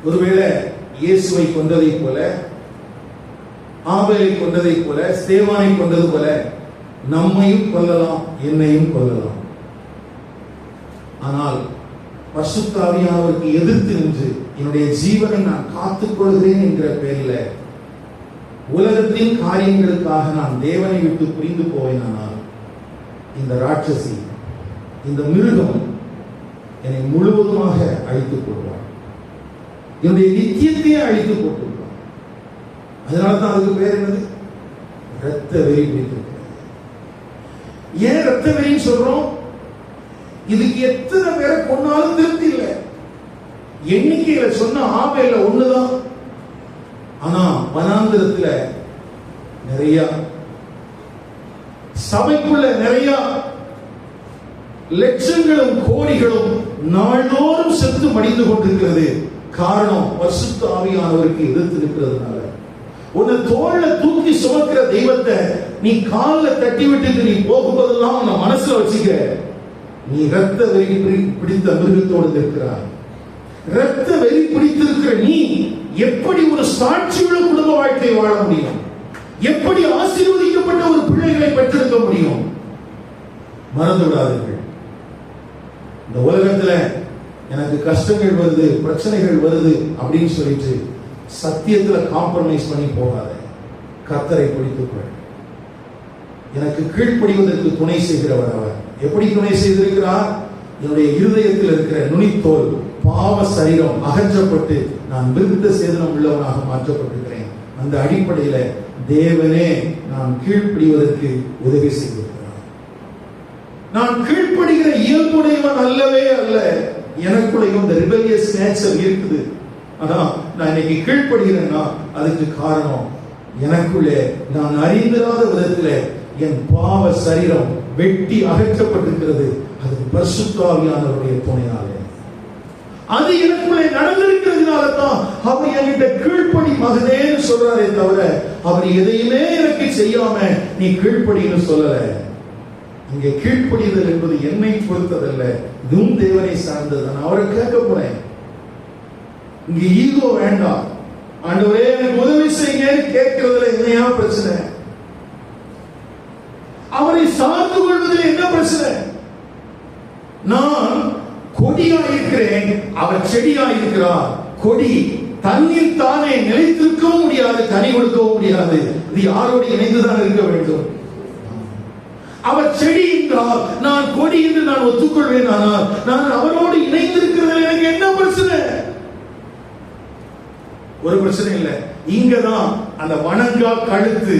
ஒருவேளை இயேசுவை கொண்டதை போல, ஆபேலை கொண்டதை போல, ஸ்தேவானை கொண்டது போல நம்மையும் கொல்லலாம், என்னையும் கொல்லலாம். ஆனால் பரிசுத்த ஆவியானவருக்கு எதிர்த்து நின்று என்னுடைய ஜீவனை நான் காத்துக் கொள்கிறேன் என்கிற பேரில் உலகத்தின் காரியங்களுக்காக நான் தேவனை விட்டு புரிந்து போவேனால் இந்த ராட்சசி, இந்த மிருகம் என்னை முழுவதுமாக அழித்துக் கொள்வார், என்னுடைய நித்தியத்தையே அழித்துக் கொள்வார். அதனால்தான் அதுக்கு பேர் என்னது? இரத்த வெறி பிடித்திருக்கிறது. ஏன் இரத்த வெறின்னு சொல்றோம்? இதுக்கு எத்தனை பேரை கொன்னாலும் திருப்தி இல்லை. எண்ணிக்கையில சொன்ன ஆபேல ஒண்ணுதான், ஆனா வனாந்திரத்துல நிறைய, சபைக்குள்ள நிறைய லட்சங்களும் கோடிகளும் நாள்தோறும் செத்து மடிந்து கொண்டிருக்கிறது. காரணம் பரிசுத்த ஆவியானவருக்கு எதிர்த்து இருக்கிறதுனால. உன்னை தோள்ல தூக்கி சுமக்கிற தெய்வத்தை நீ காலில் தட்டி விட்டு நீ போகும்போதெல்லாம் உன்னை மனசுல வச்சுக்க, நீ இரத்த வெறி பிடித்த மிருகத்தோடு இருக்கிறாய். இரத்த வெறி பிடித்திருக்கிற நீ எப்படி ஒரு சாட்சியுள்ள குடும்ப வாழ்க்கை வாழ முடியும்? எப்படி ஆசீர்வதிக்கப்பட்ட ஒரு பிள்ளைகளை பெற்றெடுக்க முடியும்? மறந்து விடாதீர்கள். இந்த உலகத்துல எனக்கு கஷ்டங்கள் வருது, பிரச்சனைகள் வருது அப்படின்னு சொல்லிட்டு சத்தியத்துல காம்ப்ரமைஸ் பண்ணி போகாத. கர்த்தரை பிடித்துக்கொள். எனக்கு கீழ்ப்படிவதற்கு துணை செய்கிறவர் அவர். எப்படி துணை செய்திருக்கிறார்? என்னுடைய இருதயத்தில் இருக்கிற நுனித்தோல் பாவ சரீரம் அகற்றப்பட்டு நான் விருத்த சேதனம் உள்ளவனாக மாற்றப்பட்டிருக்கிறேன். அந்த அடிப்படையில தேவனே நான் கீழ்ப்படிவதற்கு உதவி செய்திருக்கிறார். நான் கீழ்ப்படுகிற இயல்புடையவன் அல்லவே அல்ல. எனக்குடைய இந்த ரிபெலியஸ் நேச்சர் இருக்குது. ஆனா நான் இன்னைக்கு கீழ்ப்படுகிறேன்னா அதுக்கு காரணம் எனக்குள்ளே நான் அறிந்திராத விதத்துல என் பாவ சரீரம் வெட்டி அகற்றப்பட்டிருக்கிறது. அது பரிசுத்த ஆவியானவருடைய துணையாலே அது எனக்குள்ளே நடந்திருக்கிறதுனால தான் அவர் என்கிட்ட கீழ்ப்படி மகனேன்னு சொல்றாரே தவிர அவர் எதையுமே எனக்கு செய்யாம நீ கீழ்ப்படின்னு சொல்லல. இங்கே கீழ்ப்படிதல் என்பது என்னை பொறுத்ததல்ல, இதுவும் தேவனை சார்ந்தது. நான் அவரை கேட்க போறேன். இங்க ஈகோ வேண்டாம். ஆண்டவரே எனக்கு உதவி செய்யுங்கன்னு கேட்கிறதுல என்னையா பிரச்சனை? நான் கொடியா இருக்கிறேன், அவர் செடியா இருக்கிறார். கொடி தண்ணீர் தானே நிலைத்திருக்கவும் முடியாது, கனி கொடுக்கவும் முடியாது. இது யாரோடு இணைந்துதான் இருக்க வேண்டும். அவர் செடி என்றால் நான் கொடி என்று நான் ஒத்துக்கொள்வேன். ஆனால் நான் அவரோடு இணைந்திருக்கிறது எனக்கு என்ன பிரச்சனை? ஒரு பிரச்சனை இல்லை. இங்கதான் அந்த வணங்கா கழுத்து,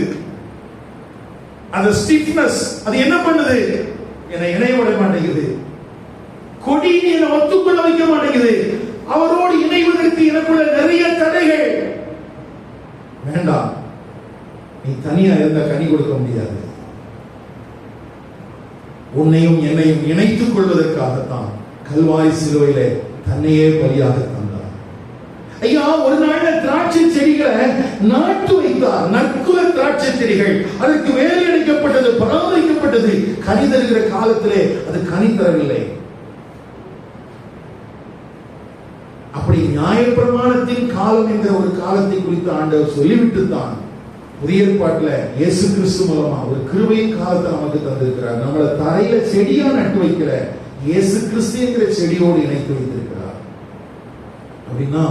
அந்த ஸ்டிஃப்னஸ், அது என்ன பண்ணுது? என்னை இணைய விட மாட்டேங்குது. கொடி என்னை ஒத்துக்கொள்ள வைக்க மாட்டேங்குது. அவரோடு இணைவதற்கு எனக்குள்ள நிறைய தடைகள். வேண்டாம், நீ தனியா இருந்த கனி கொடுக்க முடியாது. உன்னையும் என்னையும் இணைத்துக் கொள்வதற்காகத்தான் கல்வாரி சிலுவையிலே தன்னையே பலியாக தந்தார். ஐயா, ஒரு நாள்ல திராட்சை செடிகளை நாட்டு வைத்தார். நற்குல திராட்சை செடிகள், அதற்கு வேலை அளிக்கப்பட்டது, பராமரிக்கப்பட்டது. கனி தருகிற காலத்திலே அது கனி தரவில்லை. அப்படி நியாயப்பிரமாணத்தின் காலம் என்ற ஒரு காலத்தை குறித்து ஆண்டவர் சொல்லிவிட்டு தான் புதிய ஏற்பாட்டுல இயேசு கிறிஸ்து மூலமா ஒரு கிருபையின் காலத்தை நமக்கு தந்திருக்கிறார். நம்மளை தரையில செடியா நட்டு வைக்கிற இயேசு கிறிஸ்து என்கிற செடியோடு இணைத்து வைத்திருக்கிறார். அப்படின்னா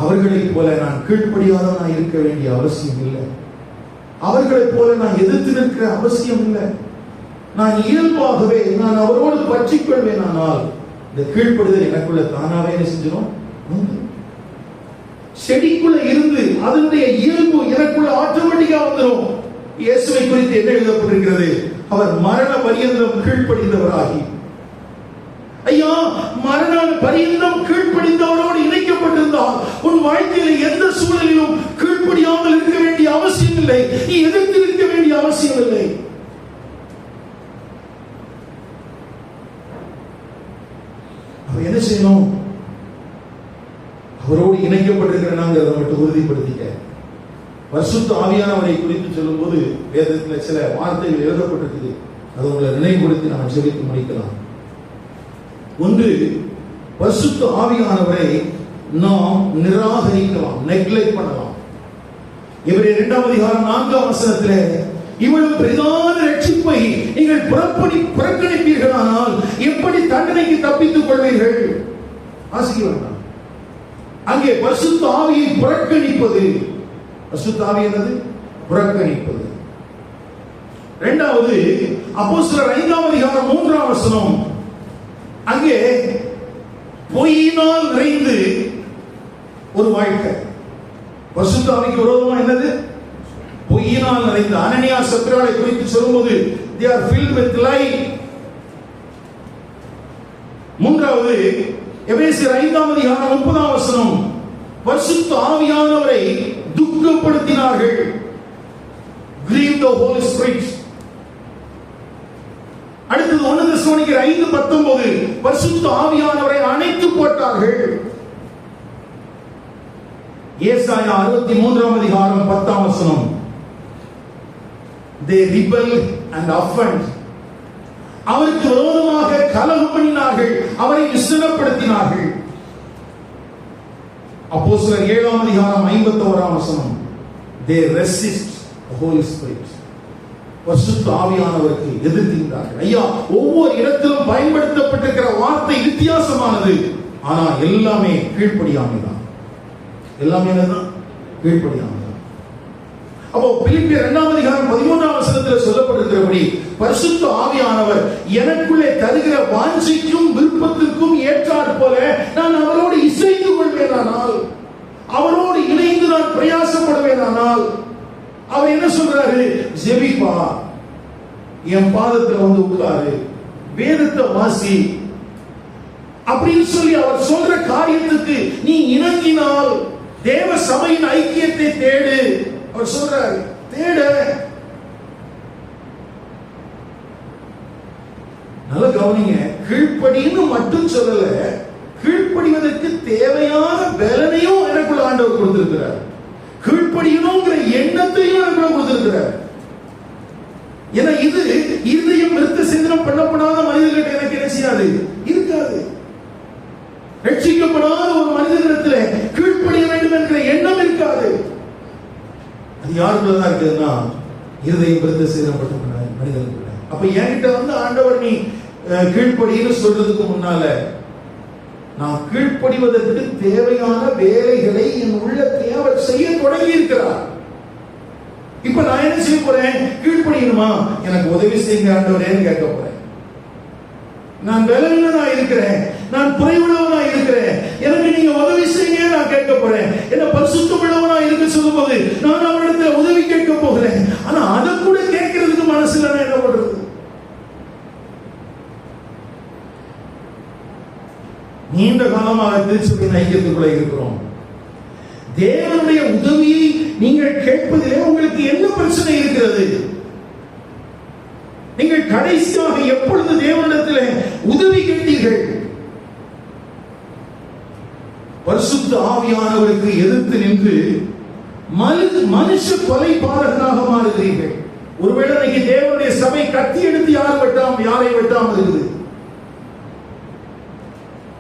அவர்களைப் போல நான் கீழ்ப்படியாதவனாய் இருக்க வேண்டிய அவசியம் இல்லை. அவர்களைப் போல நான் எதிர்த்து நிற்கிற அவசியம் இல்லை. நான் இயல்பாகவே நான் அவரோடு பற்றிக் கொள்வேன். ஆனால் இந்த கீழ்ப்படுதல் எனக்குள்ள தானாவே செஞ்சிடும். செடிக்குள்ள இருந்து அதனுடைய இயல்பு எனக்குள்ள ஆட்டோமேட்டிக்கா வந்துடும். இயேசுவை குறித்து என்ன எழுதப்பட்டிருக்கிறது? அவர் மரண பரியந்தம் கீழ்ப்படிந்தவராகி. ஐயா, மரண பரியந்தம் கீழ்ப்படிந்தவரோடு இணைக்கப்பட்டிருந்தால் உன் வாழ்க்கையில் எந்த சூழலிலும் கீழ்ப்படியாமல் இருக்க வேண்டிய அவசியம் இல்லை. நீ எதிர்த்து இருக்க வேண்டிய அவசியம் இல்லை. அவர் என்ன செய்யணும்? அவரோடு இணைக்கப்பட்டிருக்கிறேனாங்கிறத மட்டும் உறுதிப்படுத்திக்க. பரிசுத்த ஆவியானவரை குறித்து சொல்லும் போது வேதத்தில் சில வார்த்தைகள் எழுதப்பட்டிருக்குது. அது உங்களை நினைவுபடுத்தி நாம் ஜெபித்து முடிக்கலாம். ஒன்று, பரிசுத்த ஆவியானவரை நாம் நிராகரிக்கலாம், நெக்லெக்ட் பண்ணலாம். இவரே 2ஆம் அதிகாரம் 4ஆம் வசனத்திலே இவ்வளவு பிரதான ரட்சிப்பை நீங்கள் புறக்கணிப்பீர்களானால் எப்படி தண்டனைக்கு தப்பித்துக் கொள்வீர்கள்? ஆசிக்க வேண்டாம். அங்கே பரிசுத்த ஆவியை புறக்கணிப்பது. பரிசுத்த ஆவி என்னது? புறக்கணிப்பது. இரண்டாவது, அப்போஸ்தலர் 5ஆம் அதிகாரம் 3ஆம் வசனம். அங்கே பொய்யினால் நிறைந்து ஒரு வாழ்க்கை. பரிசுத்த ஆவிக்கு விரோதமா என்னது? பொய்யினால் நிறைந்த. அனனியா சத்ராலை குறித்து சொல்லும்போது they are filled with lie. மூன்றாவது, எபேசியர் 5ஆம் அதிகாரம் 30ஆம் வசனம். பரிசுத்த ஆவியானவரை துக்கப்படுத்தினார்கள். grieve the Holy Spirit. அடுத்தது 1 தெசலோனிக்கர் 5:19. பரிசுத்த ஆவியானவரை அணைத்து போட்டார்கள். ஏசாயா 63ஆம் அதிகாரம் 10ஆம் வசனம். they rebelled and offended. அவருக்கு விரோதமாக கலகம் பண்ணினார்கள், அவரை விசனப்படுத்தினார்கள். அப்போஸ்தலர் 7ஆம் அதிகாரம் 51ஆம் வசனம். they resist the Holy Spirit. பரிசுத்த ஆவியானவருக்கு எதிர்த்தார்கள். ஐயா, ஒவ்வொரு இடத்திலும் பயன்படுத்தப்பட்டிருக்கிற வார்த்தை வித்தியாசமானது. ஆனா எல்லாமே கீழ்ப்படியாமை தான். எல்லாமே தான் கீழ்ப்படியாமை. அப்போ பிலிப்பியர் 2ஆம் அதிகாரம் 13ஆம் வசனத்தில் சொல்லப்பட்டிருக்கிறபடி பரிசுத்த ஆவியானவர் எனக்குள்ளே தருகிற வாஞ்சைக்கும் விருப்பத்திற்கும் ஏற்றாற் போல நான் அவரோடு இசைந்து கொள்வேனானால், அவரோடு இணைந்து நான் பிரயாசப்படுவேனானால், அவர் என்ன சொல்றாரு? ஜெபிப்பா, என் பாதத்துல வந்து உட்காரு, வேதத்தை வாசி அப்படின்னு சொல்லி அவர் சொல்ற காரியத்துக்கு நீ இணங்கினால் தேவ சபையின் ஐக்கியத்தை தேடு. அவர் சொல்றாரு, தேட. நல்ல கவனிங்க, கீழ்ப்படின்னு மட்டும் சொல்லல, கீழ்ப்படிவதற்கு தேவையான பலனையும் எனக்குள்ள ஆண்டவர் கொடுத்திருக்கிறார். கீழ்ப்படியணுங்கிற எண்ணத்தையும் எனக்குள்ள கொடுத்திருக்கிறார். ஏன்னா இது இருதயம் விருத்த சிந்தனம் பண்ணப்படாத மனிதர்கிட்ட எனக்கு என்ன செய்யாது, இருக்காது. ரட்சிக்கப்படாத ஒரு மனிதனிடத்தில் கீழ்ப்படிய வேண்டும் என்கிற எண்ணம் இருக்காது. அது யாருக்குள்ளதான் இருக்குதுன்னா இருதயம் விருத்த சிந்தனம் பண்ண மனிதர்கள். அப்ப என்கிட்ட வந்து ஆண்டவர் நீ கீழ்ப்படின்னு சொல்றதுக்கு முன்னால நான் கீழ்ப்படிவதற்கு தேவையான வேலைகளை என் உள்ளத்தை அவர் செய்ய தொடங்கி இருக்கிறார். இப்ப நான் என்ன செய்ய போறேன்? கீழ்ப்படியணுமா? எனக்கு உதவி செய்யுங்க ஆண்டவரேன்னு கேட்க போறேன். நான் பலவீனனா இருக்கிறேன், நான் குறைவுள்ளவனா இருக்கிறேன், எனக்கு நீங்க உதவி செய்யுங்க நான் கேட்க போறேன். என்ன பரிசுத்தமுள்ளவனா இருக்க சொல்லும்போது நான் அவரிடத்துல உதவி கேட்க போகிறேன். ஆனா அதை கூட கேட்கறதுக்கு மனசுல நான் என்ன பண்றது? நீண்ட காலமாக திருச்சபையின் ஐக்கியத்துக்குள்ள இருக்கிறோம். தேவனுடைய உதவியை நீங்கள் கேட்பதிலே உங்களுக்கு என்ன பிரச்சனை இருக்கிறது? நீங்கள் கடைசியாக எப்பொழுது தேவனிடத்தில் உதவி கேட்டீர்கள்? பரிசுத்த ஆவியானவருக்கு எதிர்த்து நின்று மனுஷ கொலைபாதகனாக மாறுகிறீர்கள். ஒருவேளை இன்னைக்கு தேவனுடைய சபை கத்தி எடுத்து யாரை வெட்டாமல் இருக்குது.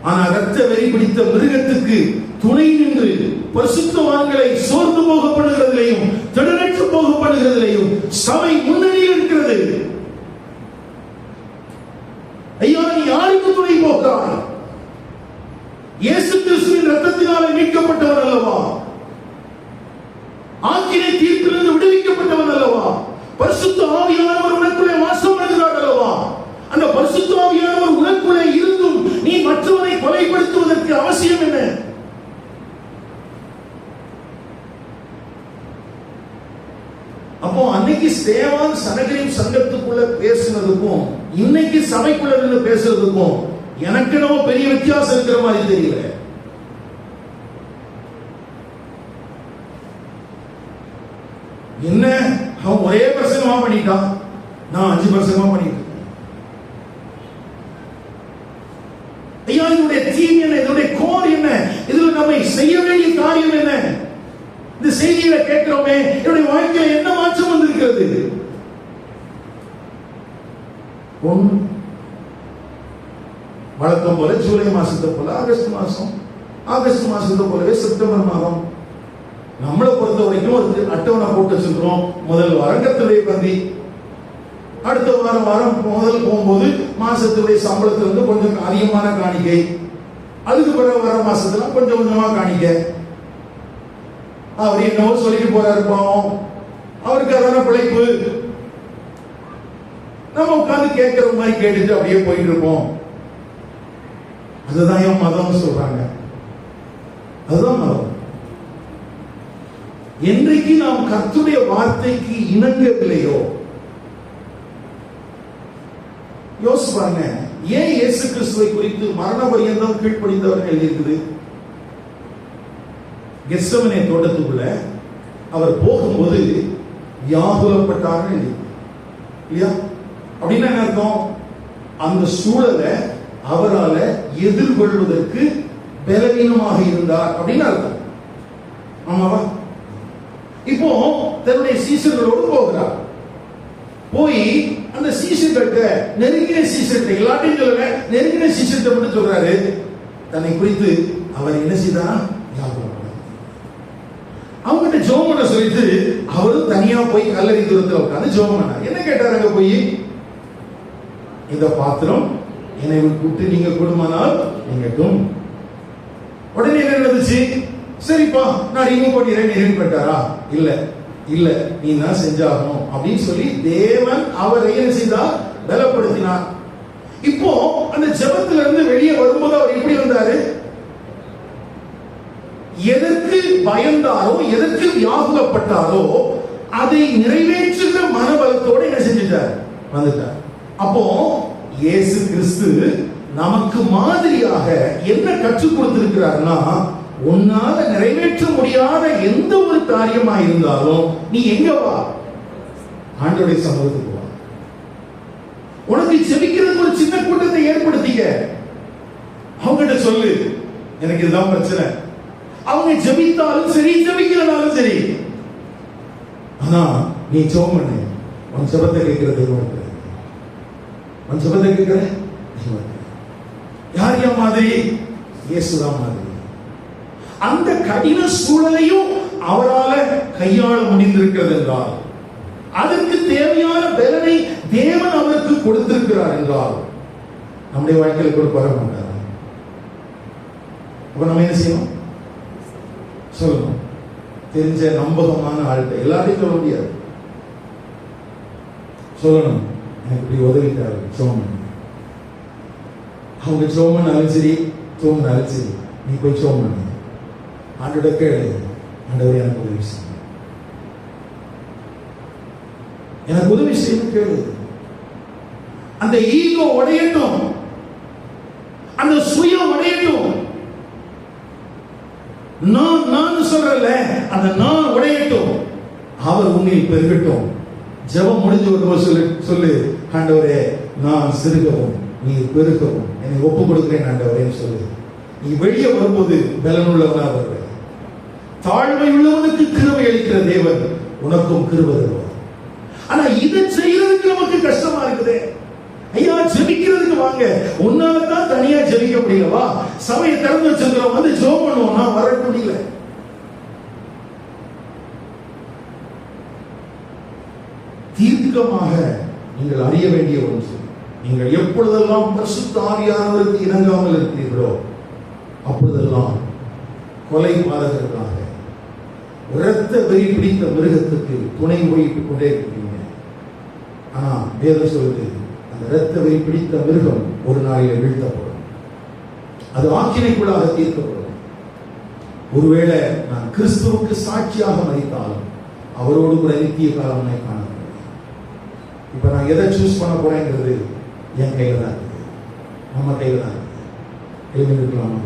ஆனா ரத்த வெறி பிடித்த மிருகத்துக்கு துணை நின்று பரிசுத்தவான்களை சோர்ந்து போகப்படுகிறதிலையும் திடனற்று போகப்படுகிறதிலையும் சபை முன்னணியில் இருக்கிறது. ஐயா, நீ யாருக்கு துணை போகிறாய்? இயேசு கிறிஸ்துவின் ரத்தத்தினாலே மீட்கப்பட்டவன் அல்லவா? ஆக்கினை தீர்ப்பிலிருந்து விடுவிக்கப்பட்டவன் அல்லவா? பரிசுத்த ஆவியானவர் உனக்குள்ளே வாசம் பண்ணுகிறார் அல்லவா? அந்த பரிசுத்த ஆவியானவர் உனக்குள்ளே இருந்தும் நீ மற்றவரை கொலைப்படுத்துவதற்கு அவசியம் என்ன? அப்போ அன்னைக்கு ஸ்தேவான் சனகரின் சங்கத்துக்குள்ள பேசுனதுக்கும் இன்னைக்கு சபைக்குள்ள இருந்து பேசுறதுக்கும் எனக்கு நம்ம பெரிய வித்தியாசம் இருக்கிற மாதிரி தெரியல. என்ன அவன் ஒரே பிரசங்கமா பண்ணிட்டான், நான் 5 பிரசங்கமா பண்ணிட்டேன். ஐயா, இதனுடைய தீம் என்ன? இதனுடைய கோர் என்ன? இதுல நம்ம செய்ய வேண்டிய காரியம் என்ன? இந்த செய்தியில கேட்கிறோமே, என்னுடைய வாழ்க்கையில என்ன மாற்றம் வந்திருக்கிறது? வழக்கம் போல ஜூலை மாசத்தை போல ஆகஸ்ட் மாசத்தை போலவே செப்டம்பர் மாதம் நம்மளை பொறுத்த வரைக்கும் ஒரு அட்டவணை போட்டு வச்சிருக்கிறோம். முதல் வாரம் கர்த்தருடைய பந்தி, அடுத்த வாரம் முதல் போகும்போது மாசத்துடைய சம்பளத்திலிருந்து கொஞ்சம் அதிகமான காணிக்கை, அதுக்கு பிறகு வர மாசத்துல கொஞ்சம் கொஞ்சமா காணிக்கை. அவர் என்னவோ சொல்லிட்டு போறாரு, பாவம் அவருக்கு அதான பிழைப்பு. நம்ம உட்கார்ந்து கேட்கிற மாதிரி கேட்டுட்டு அப்படியே போயிட்டு இருப்போம். அதுதான் என் மதம் சொல்றாங்க. அதுதான் மதம். என்றைக்கு நாம் கர்த்தருடைய வார்த்தைக்கு இணங்கவில்லையோ, யோசிப்பாங்க, ஏன் இயேசு கிறிஸ்துவை குறித்து மரண பரியந்தம் கீழ்ப்படிந்தவர்கள் எழுதியிருக்குது? கெத்செமனே தோட்டத்துக்குள்ள அவர் போகும்போது வியாகுலப்பட்டார்கள் இல்லையா? அப்படின்னா என்ன அர்த்தம்? அந்த சூழலை அவரால் எதிர்கொள்வதற்கு பலவீனமாக இருந்தார் அப்படின்னு அர்த்தம். ஆமாவா? இப்போ தன்னுடைய சீசர்களோடு போகிறார். போய் அந்த சீசர்கிட்ட, நெருங்கின சீசர்கிட்ட, எல்லாத்தையும் சொல்லல, நெருங்கின சீசர்கிட்ட மட்டும் சொல்றாரு, தன்னை குறித்து அவர் என்ன செய்தார்? அவங்ககிட்ட ஜெபம் பண்ண சொல்லிட்டு அவரும் தனியா போய் கல்லறை தூரத்தில் உட்கார்ந்து ஜெபம் பண்ணார். என்ன கேட்டார் அங்க போய்? இந்த பாத்திரம் என்னை கூப்பிட்டு நீங்க கொடுமானால் நீங்கட்டும். உடனே என்ன நடந்துச்சு? சரிப்பா நான் ரிமூவ் பண்ணிடுறேன். ரிமூவ் பண்ணிட்டாரா? இல்ல நீ தான் செஞ்சாகணும் அப்படின்னு சொல்லி தேவன் அவரை என்ன செய்தார்? பலப்படுத்தினார். இப்போ அந்த ஜெபத்துல இருந்து வெளியே வரும்போது அவர் எப்படி வந்தாரு? எதற்கு பயந்தாரோ, எதற்கு வியாகுலப்பட்டாரோ அதை நிறைவேற்றுகிற மனபலத்தோடு என்ன செஞ்சிட்டார்? வந்துட்டார். அப்போ இயேசு கிறிஸ்து நமக்கு மாதிரியாக என்ன கற்றுக் கொடுத்திருக்கிறார்னா, உன்னால நிறைவேற்ற முடியாத எந்த ஒரு காரியமா இருந்தாலும் நீ எங்க வா? ஆண்டவருடைய சமூகத்துக்கு வா. உனக்கு ஜெபிக்கிறதுக்கு ஒரு சின்ன கூட்டத்தை ஏற்படுத்திக்க. அவங்ககிட்ட சொல்லு, எனக்கு இதுதான் பிரச்சனை. அவங்க ஜெபித்தாலும் சரி, ஜெபிக்கிறனாலும் சரி, ஆனா நீ ஜெபம் பண்ணு. உன் ஜெபத்தை கேட்கிற தெய்வம் இருக்கிற, உன் ஜெபத்தை கேட்கிற யார் யா மாதிரி? இயேசுதான் மாதிரி. அந்த கடின சூழலையும் அவரால் கையாள முடிந்திருக்கிறது என்றால், அதற்கு தேவையான பலனை தேவன் அவருக்கு கொடுத்திருக்கிறார் என்றால், நம்முடைய வாழ்க்கையில கூட வர மாட்டாரா? அப்ப நம்ம என்ன செய்யணும்? சொல்லணும். தெரிஞ்ச நம்பகமான ஆள்கிட்ட, எல்லாத்தையும் சொல்ல முடியாது, சொல்லணும். எனக்கு இப்படி உதவிட்டாரு, சோமன். அவங்க சோமனாலும் சரி, சோமனாலும் சரி, நீ போய் சோமன் ஆண்டோட கேளு, ஆண்டவரே எனக்கு உதவி செய்யும், எனக்கு உதவி செய்யணும் கேளு. அந்த ஈகோ உடையட்டும், அந்த சுயம் உடையட்டும். நான் சொல்றல, அந்த நான் உடையட்டும், அவர் உன்னில் பெருகட்டும். ஜெபம் முடிஞ்சு வரும்போது சொல்லு, ஆண்டவரே நான் சிறுகவும் நீ பெருகவும் என்னை ஒப்பு கொடுக்கிறேன் ஆண்டவரேன்னு சொல்லு. நீ வெளியே வரும்போது பலனுள்ளவனா வருவ. தாழ்மை உள்ளவனுக்கு கிருபை அளிக்கிற தேவன் உனக்கும் கிருபை தருவார். ஆனா இதை செய்யறதுக்கு நமக்கு கஷ்டமா இருக்குது. ஐயா ஜெபிக்கிறதுக்கு வாங்க, உன்னாலதான் தனியா ஜெபிக்க முடியலவா? சபையை திறந்து வச்சிருக்கிறோம், வந்து ஜெபம் பண்ணுவோம்னா வர முடியல. தீர்க்கமாக நீங்கள் அறிய வேண்டிய ஒன்று, நீங்கள் எப்பொழுதெல்லாம் பரிசுத்த ஆவியானவருக்கு இணங்காமல் இருக்கிறீர்களோ அப்பொழுதெல்லாம் கொலை பாதகர்களாக இரத்த வெறி பிடித்த மிருகத்துக்கு துணை போயிட்டு கொண்டே இருக்கிறீங்க. ஆனா வேதம் சொல்லுது, அந்த இரத்த வெறி பிடித்த மிருகம் ஒரு நாளில் வீழ்த்தப்படும், அது ஆக்கினைக்குள்ளாக தீர்க்கப்படும். ஒருவேளை நான் கிறிஸ்துவுக்கு சாட்சியாக மதித்தாலும் அவரோடு கூட நித்திய காலமே காண. இப்ப நான் எதை சூஸ் பண்ண போறேங்கிறது என் கையில தான் இருக்கு, நம்ம கையில தான் இருக்கு. எழுதிருக்கலாமா?